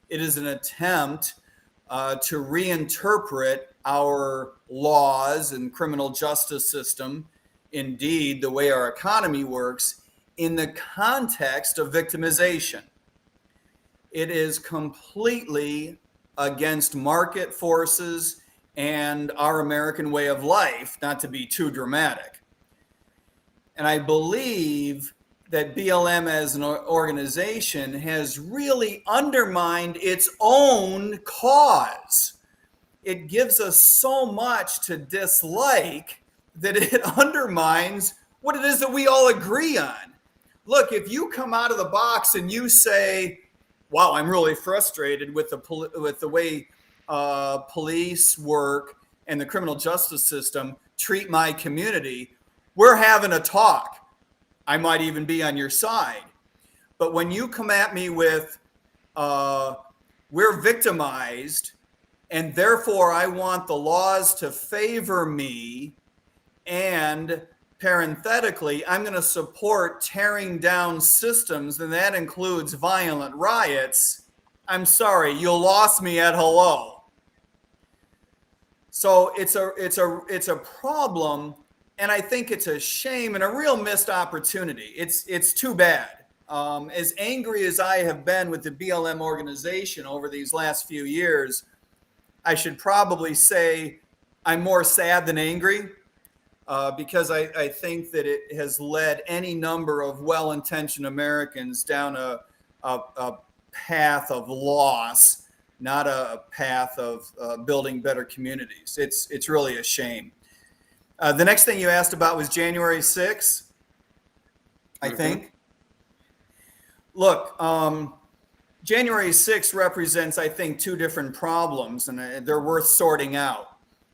It is an attempt to reinterpret our laws and criminal justice system, indeed, the way our economy works, in the context of victimization. It is completely against market forces and our American way of life, not to be too dramatic. And I believe that BLM as an organization has really undermined its own cause. It gives us so much to dislike that it undermines what it is that we all agree on. Look, if you come out of the box and you say, wow, I'm really frustrated with the way police work and the criminal justice system treat my community, we're having a talk. I might even be on your side. But when you come at me with, we're victimized, and therefore I want the laws to favor me, and parenthetically, I'm going to support tearing down systems, and that includes violent riots, I'm sorry, you lost me at hello. So it's a problem, and I think it's a shame and a real missed opportunity. It's too bad. As angry as I have been with the BLM organization over these last few years, I should probably say I'm more sad than angry, because I think that it has led any number of well-intentioned Americans down a path of loss, not a path of building better communities. It's really a shame. The next thing you asked about was January 6th, I think. Look, January 6th represents, I think, two different problems, and they're worth sorting out.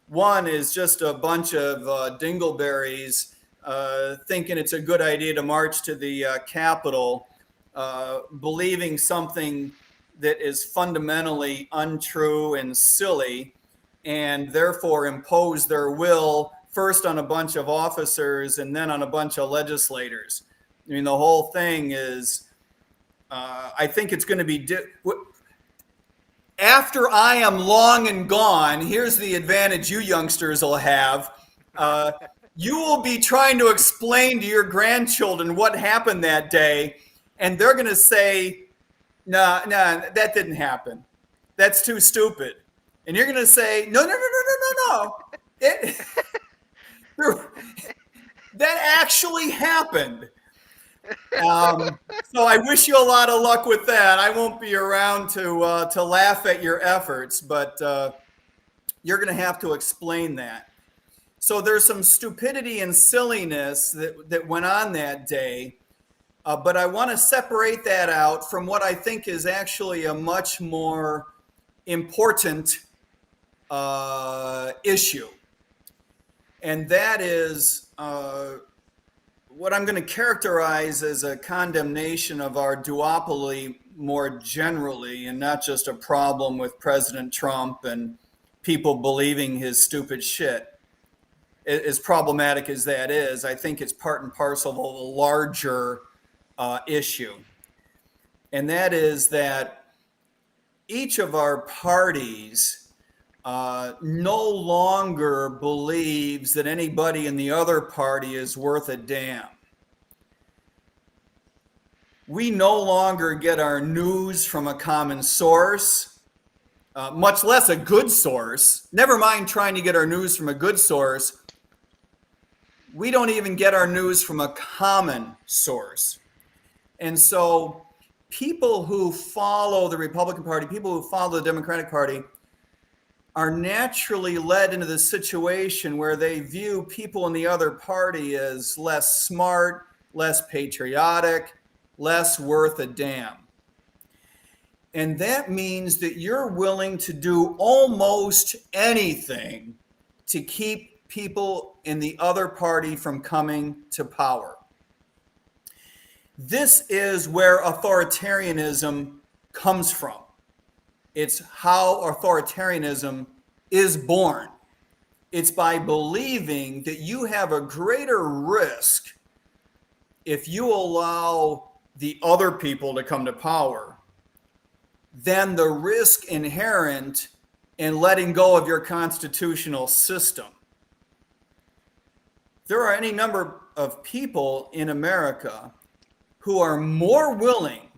One is just a bunch of dingleberries thinking it's a good idea to march to the Capitol, believing something that is fundamentally untrue and silly, and therefore impose their will first on a bunch of officers and then on a bunch of legislators. I mean, the whole thing is, I think it's going to be after I am long and gone. Here's the advantage you youngsters will have. You will be trying to explain to your grandchildren what happened that day, and they're going to say, no, that didn't happen. That's too stupid. And you're going to say, no. That actually happened. So I wish you a lot of luck with that. I won't be around to laugh at your efforts, but you're going to have to explain that. So there's some stupidity and silliness that went on that day, but I want to separate that out from what I think is actually a much more important issue. And that is what I'm going to characterize as a condemnation of our duopoly more generally, and not just a problem with President Trump and people believing his stupid shit. As problematic as that is, I think it's part and parcel of a larger issue. And that is that each of our parties no longer believes that anybody in the other party is worth a damn. We no longer get our news from a common source, much less a good source. Never mind trying to get our news from a good source. We don't even get our news from a common source. And so people who follow the Republican Party, people who follow the Democratic Party, are naturally led into the situation where they view people in the other party as less smart, less patriotic, less worth a damn. And that means that you're willing to do almost anything to keep people in the other party from coming to power. This is where authoritarianism comes from. It's how authoritarianism is born. It's by believing that you have a greater risk if you allow the other people to come to power than the risk inherent in letting go of your constitutional system. There are any number of people in America who are more willing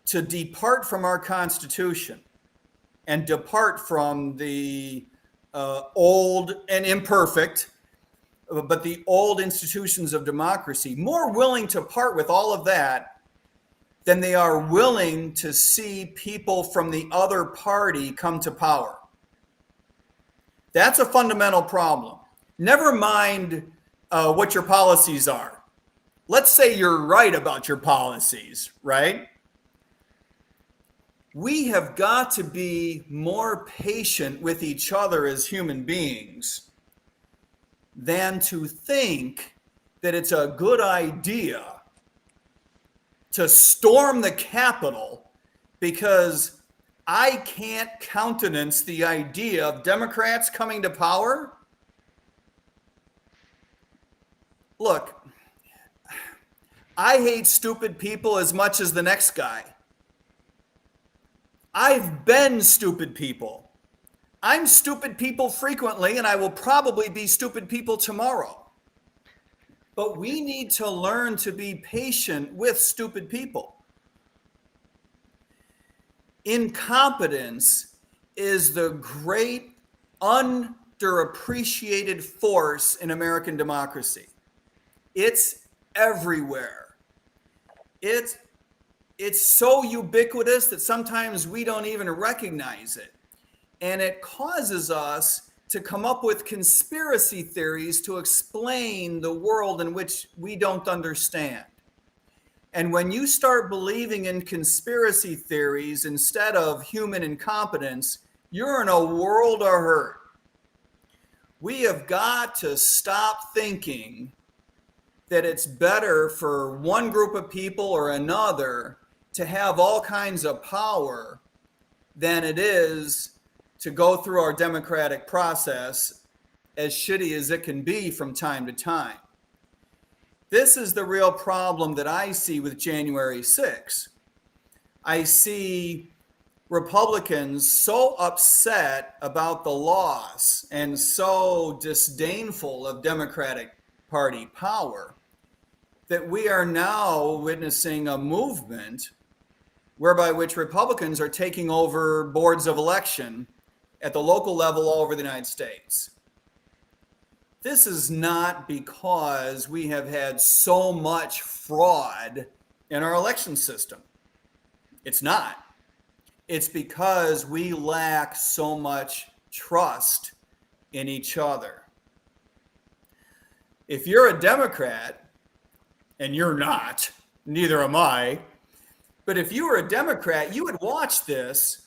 to depart from our Constitution and depart from the old and imperfect, but the old institutions of democracy, more willing to part with all of that than they are willing to see people from the other party come to power. That's a fundamental problem. Never mind what your policies are. Let's say you're right about your policies, right? We have got to be more patient with each other as human beings than to think that it's a good idea to storm the Capitol because I can't countenance the idea of Democrats coming to power. Look, I hate stupid people as much as the next guy. I've been stupid people. I'm stupid people frequently, and I will probably be stupid people tomorrow. But we need to learn to be patient with stupid people. Incompetence is the great underappreciated force in American democracy. It's everywhere. It's so ubiquitous that sometimes we don't even recognize it. And it causes us to come up with conspiracy theories to explain the world in which we don't understand. And when you start believing in conspiracy theories instead of human incompetence, you're in a world of hurt. We have got to stop thinking that it's better for one group of people or another to have all kinds of power than it is to go through our democratic process, as shitty as it can be from time to time. This is the real problem that I see with January 6th. I see Republicans so upset about the loss and so disdainful of Democratic Party power that we are now witnessing a movement whereby which Republicans are taking over boards of election at the local level all over the United States. This is not because we have had so much fraud in our election system. It's not. It's because we lack so much trust in each other. If you're a Democrat, and you're not, neither am I, but if you were a Democrat, you would watch this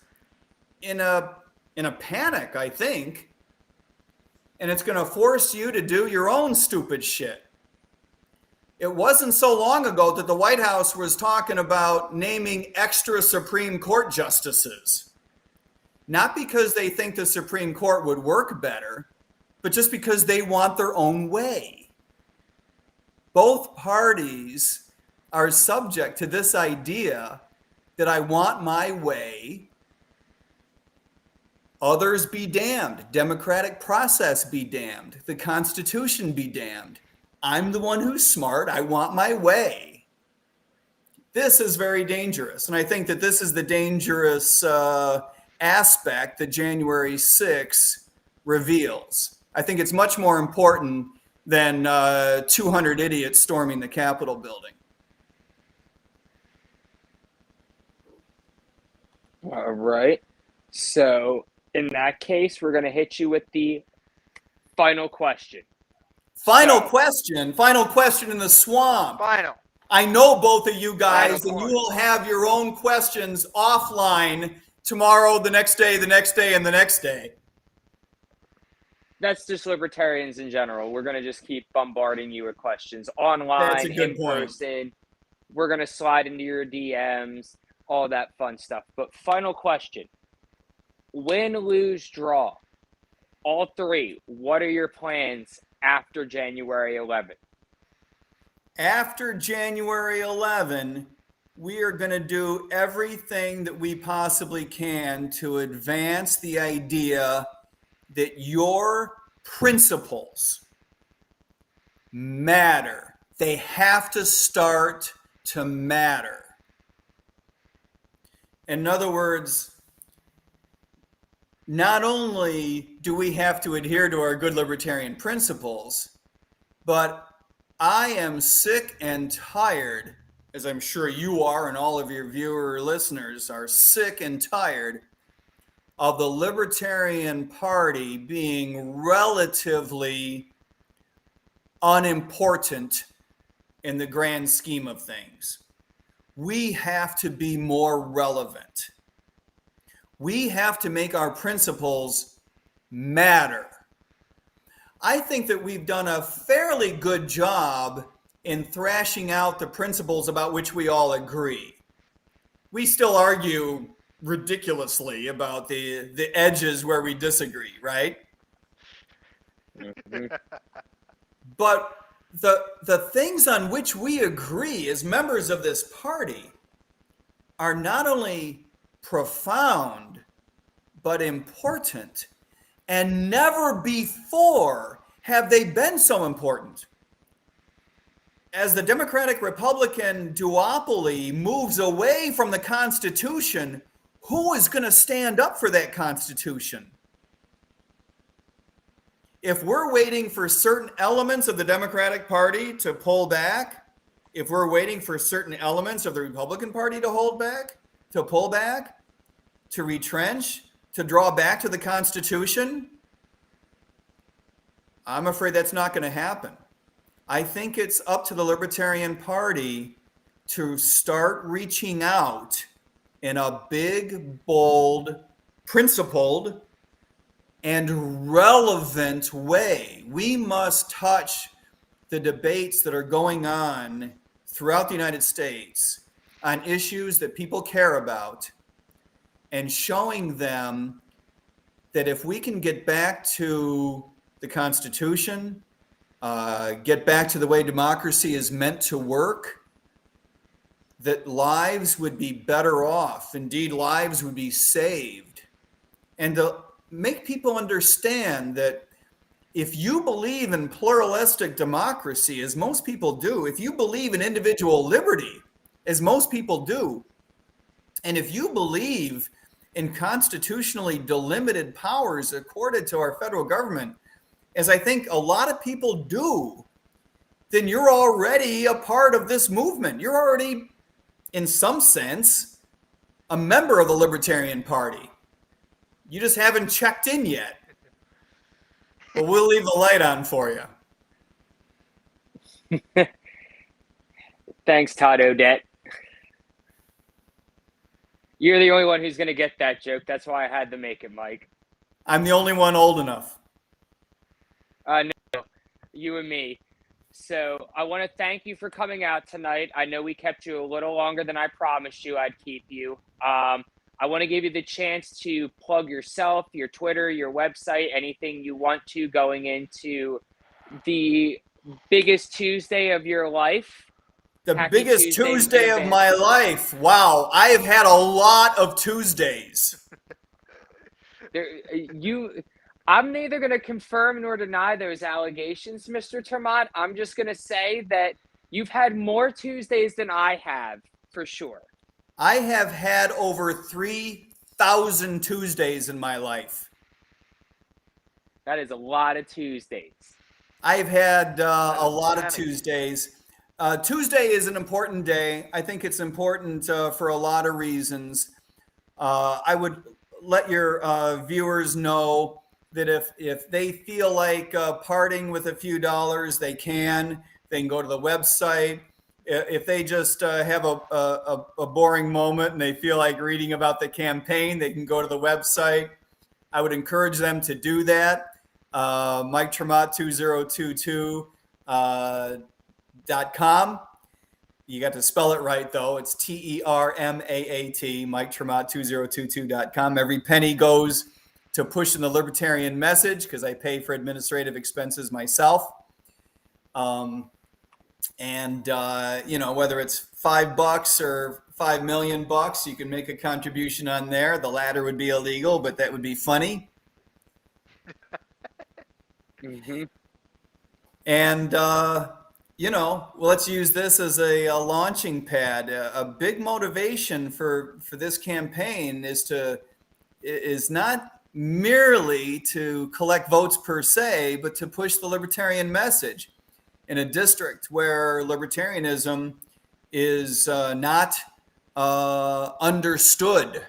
in a panic, I think, and it's going to force you to do your own stupid shit. It wasn't so long ago that the White House was talking about naming extra Supreme Court justices, not because they think the Supreme Court would work better, but just because they want their own way. Both parties are subject to this idea that I want my way. Others be damned. Democratic process be damned. The Constitution be damned. I'm the one who's smart. I want my way. This is very dangerous. And I think that this is the dangerous aspect that January 6th reveals. I think it's much more important than 200 idiots storming the Capitol building. All right. So In that case, we're going to hit you with the final question. Final So- question in the swamp. Final. I know both of you guys, Final and you one. will have your own questions offline tomorrow, the next day, and the next day. That's just libertarians in general. We're going to just keep bombarding you with questions online, That's a good in point. person. We're going to slide into your DMs, all that fun stuff. But final question. Win, lose, draw. All three, what are your plans after January 11th? After January 11, we are going to do everything that we possibly can to advance the idea that your principles matter. They have to start to matter. In other words, not only do we have to adhere to our good libertarian principles, but I am sick and tired, as I'm sure you are and all of your viewer listeners are sick and tired of the Libertarian Party being relatively unimportant in the grand scheme of things. We have to be more relevant. We have to make our principles matter. I think that we've done a fairly good job in thrashing out the principles about which we all agree. We still argue ridiculously about the edges where we disagree, right? Mm-hmm. But the things on which we agree as members of this party are not only profound, but important. And never before have they been so important. As the Democratic-Republican duopoly moves away from the Constitution, who is going to stand up for that Constitution? If we're waiting for certain elements of the Democratic Party to pull back, if we're waiting for certain elements of the Republican Party to hold back, to pull back, to retrench, to draw back to the Constitution, I'm afraid that's not going to happen. I think it's up to the Libertarian Party to start reaching out in a big, bold, principled, and relevant way. We must touch the debates that are going on throughout the United States on issues that people care about and showing them that if we can get back to the Constitution, get back to the way democracy is meant to work, that lives would be better off. Indeed, lives would be saved. And to make people understand that if you believe in pluralistic democracy, as most people do, if you believe in individual liberty, as most people do, and if you believe in constitutionally delimited powers accorded to our federal government, as I think a lot of people do, then you're already a part of this movement. You're already, in some sense, a member of the Libertarian Party. You just haven't checked in yet. But we'll leave the light on for you. Thanks, Todd Odette. You're the only one who's going to get that joke. That's why I had to make it, Mike. I'm the only one old enough. No, you and me. So I want to thank you for coming out tonight. I know we kept you a little longer than I promised you I'd keep you. I want to give you the chance to plug yourself, your Twitter, your website, anything you want to going into the biggest Tuesday of your life. The Happy biggest Tuesday in of my life. Wow, I have had a lot of Tuesdays. I'm neither going to confirm nor deny those allegations, Mr. ter Maat. I'm just going to say that you've had more Tuesdays than I have, for sure. I have had over 3,000 Tuesdays in my life. That is a lot of Tuesdays. I've had a lot of Tuesdays. Tuesday is an important day. I think it's important for a lot of reasons. I would let your viewers know that if they feel like parting with a few dollars, they can go to the website. If they just have a boring moment and they feel like reading about the campaign, they can go to the website. I would encourage them to do that. Mike ter Maat 2022.com. You got to spell it right, though. It's TERMAAT, Mike ter Maat 2022.com. Every penny goes to pushing the libertarian message because I pay for administrative expenses myself. Whether it's $5 or $5 million, you can make a contribution on there. The latter would be illegal, but that would be funny. Mm-hmm. And let's use this as a launching pad. A big motivation for this campaign is not merely to collect votes per se, but to push the libertarian message in a district where libertarianism is not understood.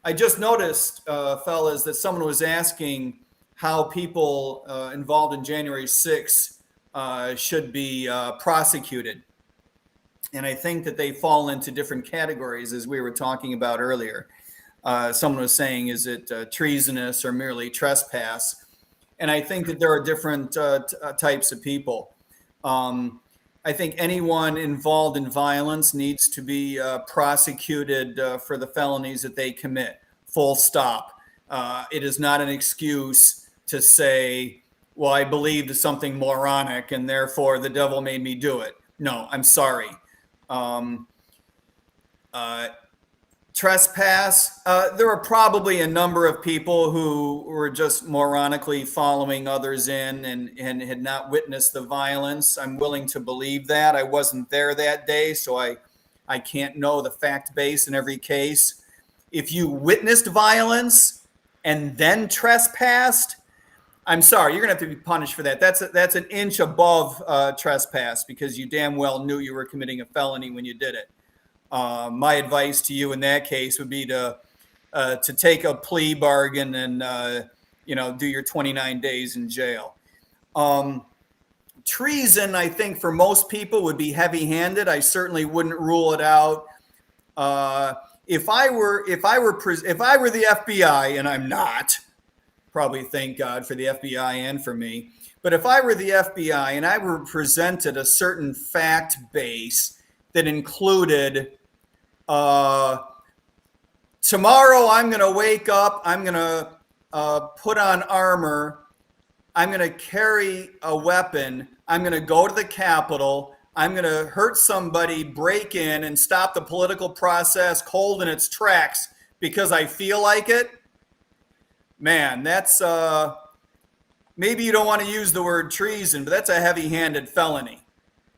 I just noticed, fellas, that someone was asking how people involved in January 6th should be prosecuted. And I think that they fall into different categories, as we were talking about earlier. Someone was saying, is it treasonous or merely trespass? And I think that there are different types of people. I think anyone involved in violence needs to be prosecuted for the felonies that they commit, full stop. It is not an excuse to say, well, I believed something moronic and therefore the devil made me do it. No, I'm sorry. Trespass. There were probably a number of people who were just moronically following others in and had not witnessed the violence. I'm willing to believe that. I wasn't there that day, so I can't know the fact base in every case. If you witnessed violence and then trespassed, I'm sorry, you're going to have to be punished for that. That's an inch above trespass because you damn well knew you were committing a felony when you did it. My advice to you in that case would be to take a plea bargain and do your 29 days in jail. Treason, I think, for most people would be heavy-handed. I certainly wouldn't rule it out. If I were the FBI, and I'm not, probably thank God for the FBI and for me. But if I were the FBI and I were presented a certain fact base that included, tomorrow I'm going to wake up, I'm going to put on armor, I'm going to carry a weapon, I'm going to go to the Capitol, I'm going to hurt somebody, break in, and stop the political process cold in its tracks because I feel like it. Man, that's maybe you don't want to use the word treason, but that's a heavy-handed felony.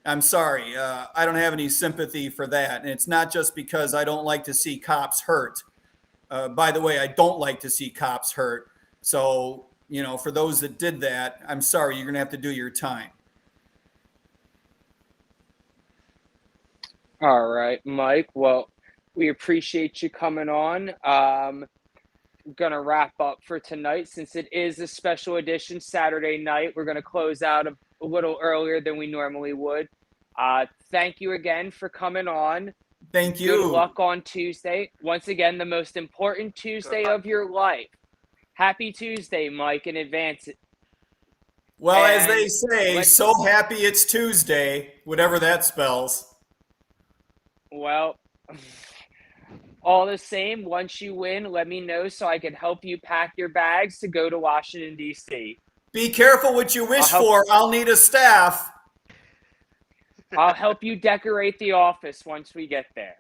I'm sorry. I don't have any sympathy for that. And it's not just because I don't like to see cops hurt. By the way, I don't like to see cops hurt. So, for those that did that, I'm sorry, you're going to have to do your time. All right, Mike. Well, we appreciate you coming on. Going to wrap up for tonight since it is a special edition Saturday night. We're going to close out a little earlier than we normally would. Thank you again for coming on. Thank you. Good luck on Tuesday. Once again, the most important Tuesday of your life. Happy Tuesday, Mike, in advance. Well, as they say, so happy it's Tuesday, whatever that spells. Well, all the same, once you win, let me know so I can help you pack your bags to go to Washington, D.C. Be careful what you wish for. I'll need a staff. I'll help you decorate the office once we get there.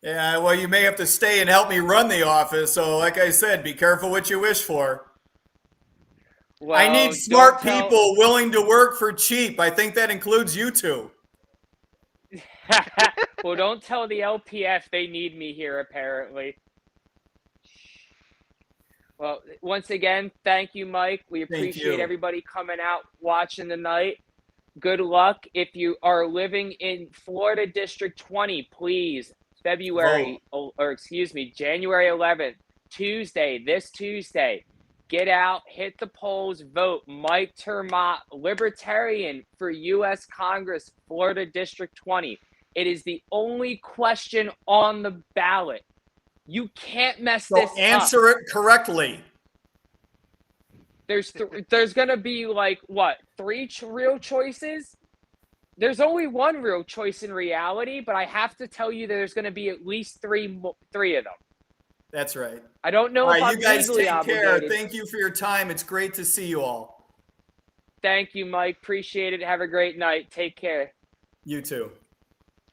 Yeah, well, you may have to stay and help me run the office. So, like I said, be careful what you wish for. Well, I need smart people willing to work for cheap. I think that includes you two. Well, don't tell the LPF they need me here, apparently. Well, once again, thank you, Mike. We appreciate everybody coming out, watching tonight. Good luck. If you are living in Florida District 20, please January 11th, Tuesday, this Tuesday. Get out, hit the polls, vote Mike ter Maat, Libertarian for U.S. Congress, Florida District 20. It is the only question on the ballot. You can't mess this up. Answer it correctly. There's going to be like, what, 3 real choices? There's only one real choice in reality, but I have to tell you there's going to be at least three of them. That's right. I don't know if I'm you guys legally take obligated. care. Thank you for your time. It's great to see you all. Thank you, Mike. Appreciate it. Have a great night. Take care. You too.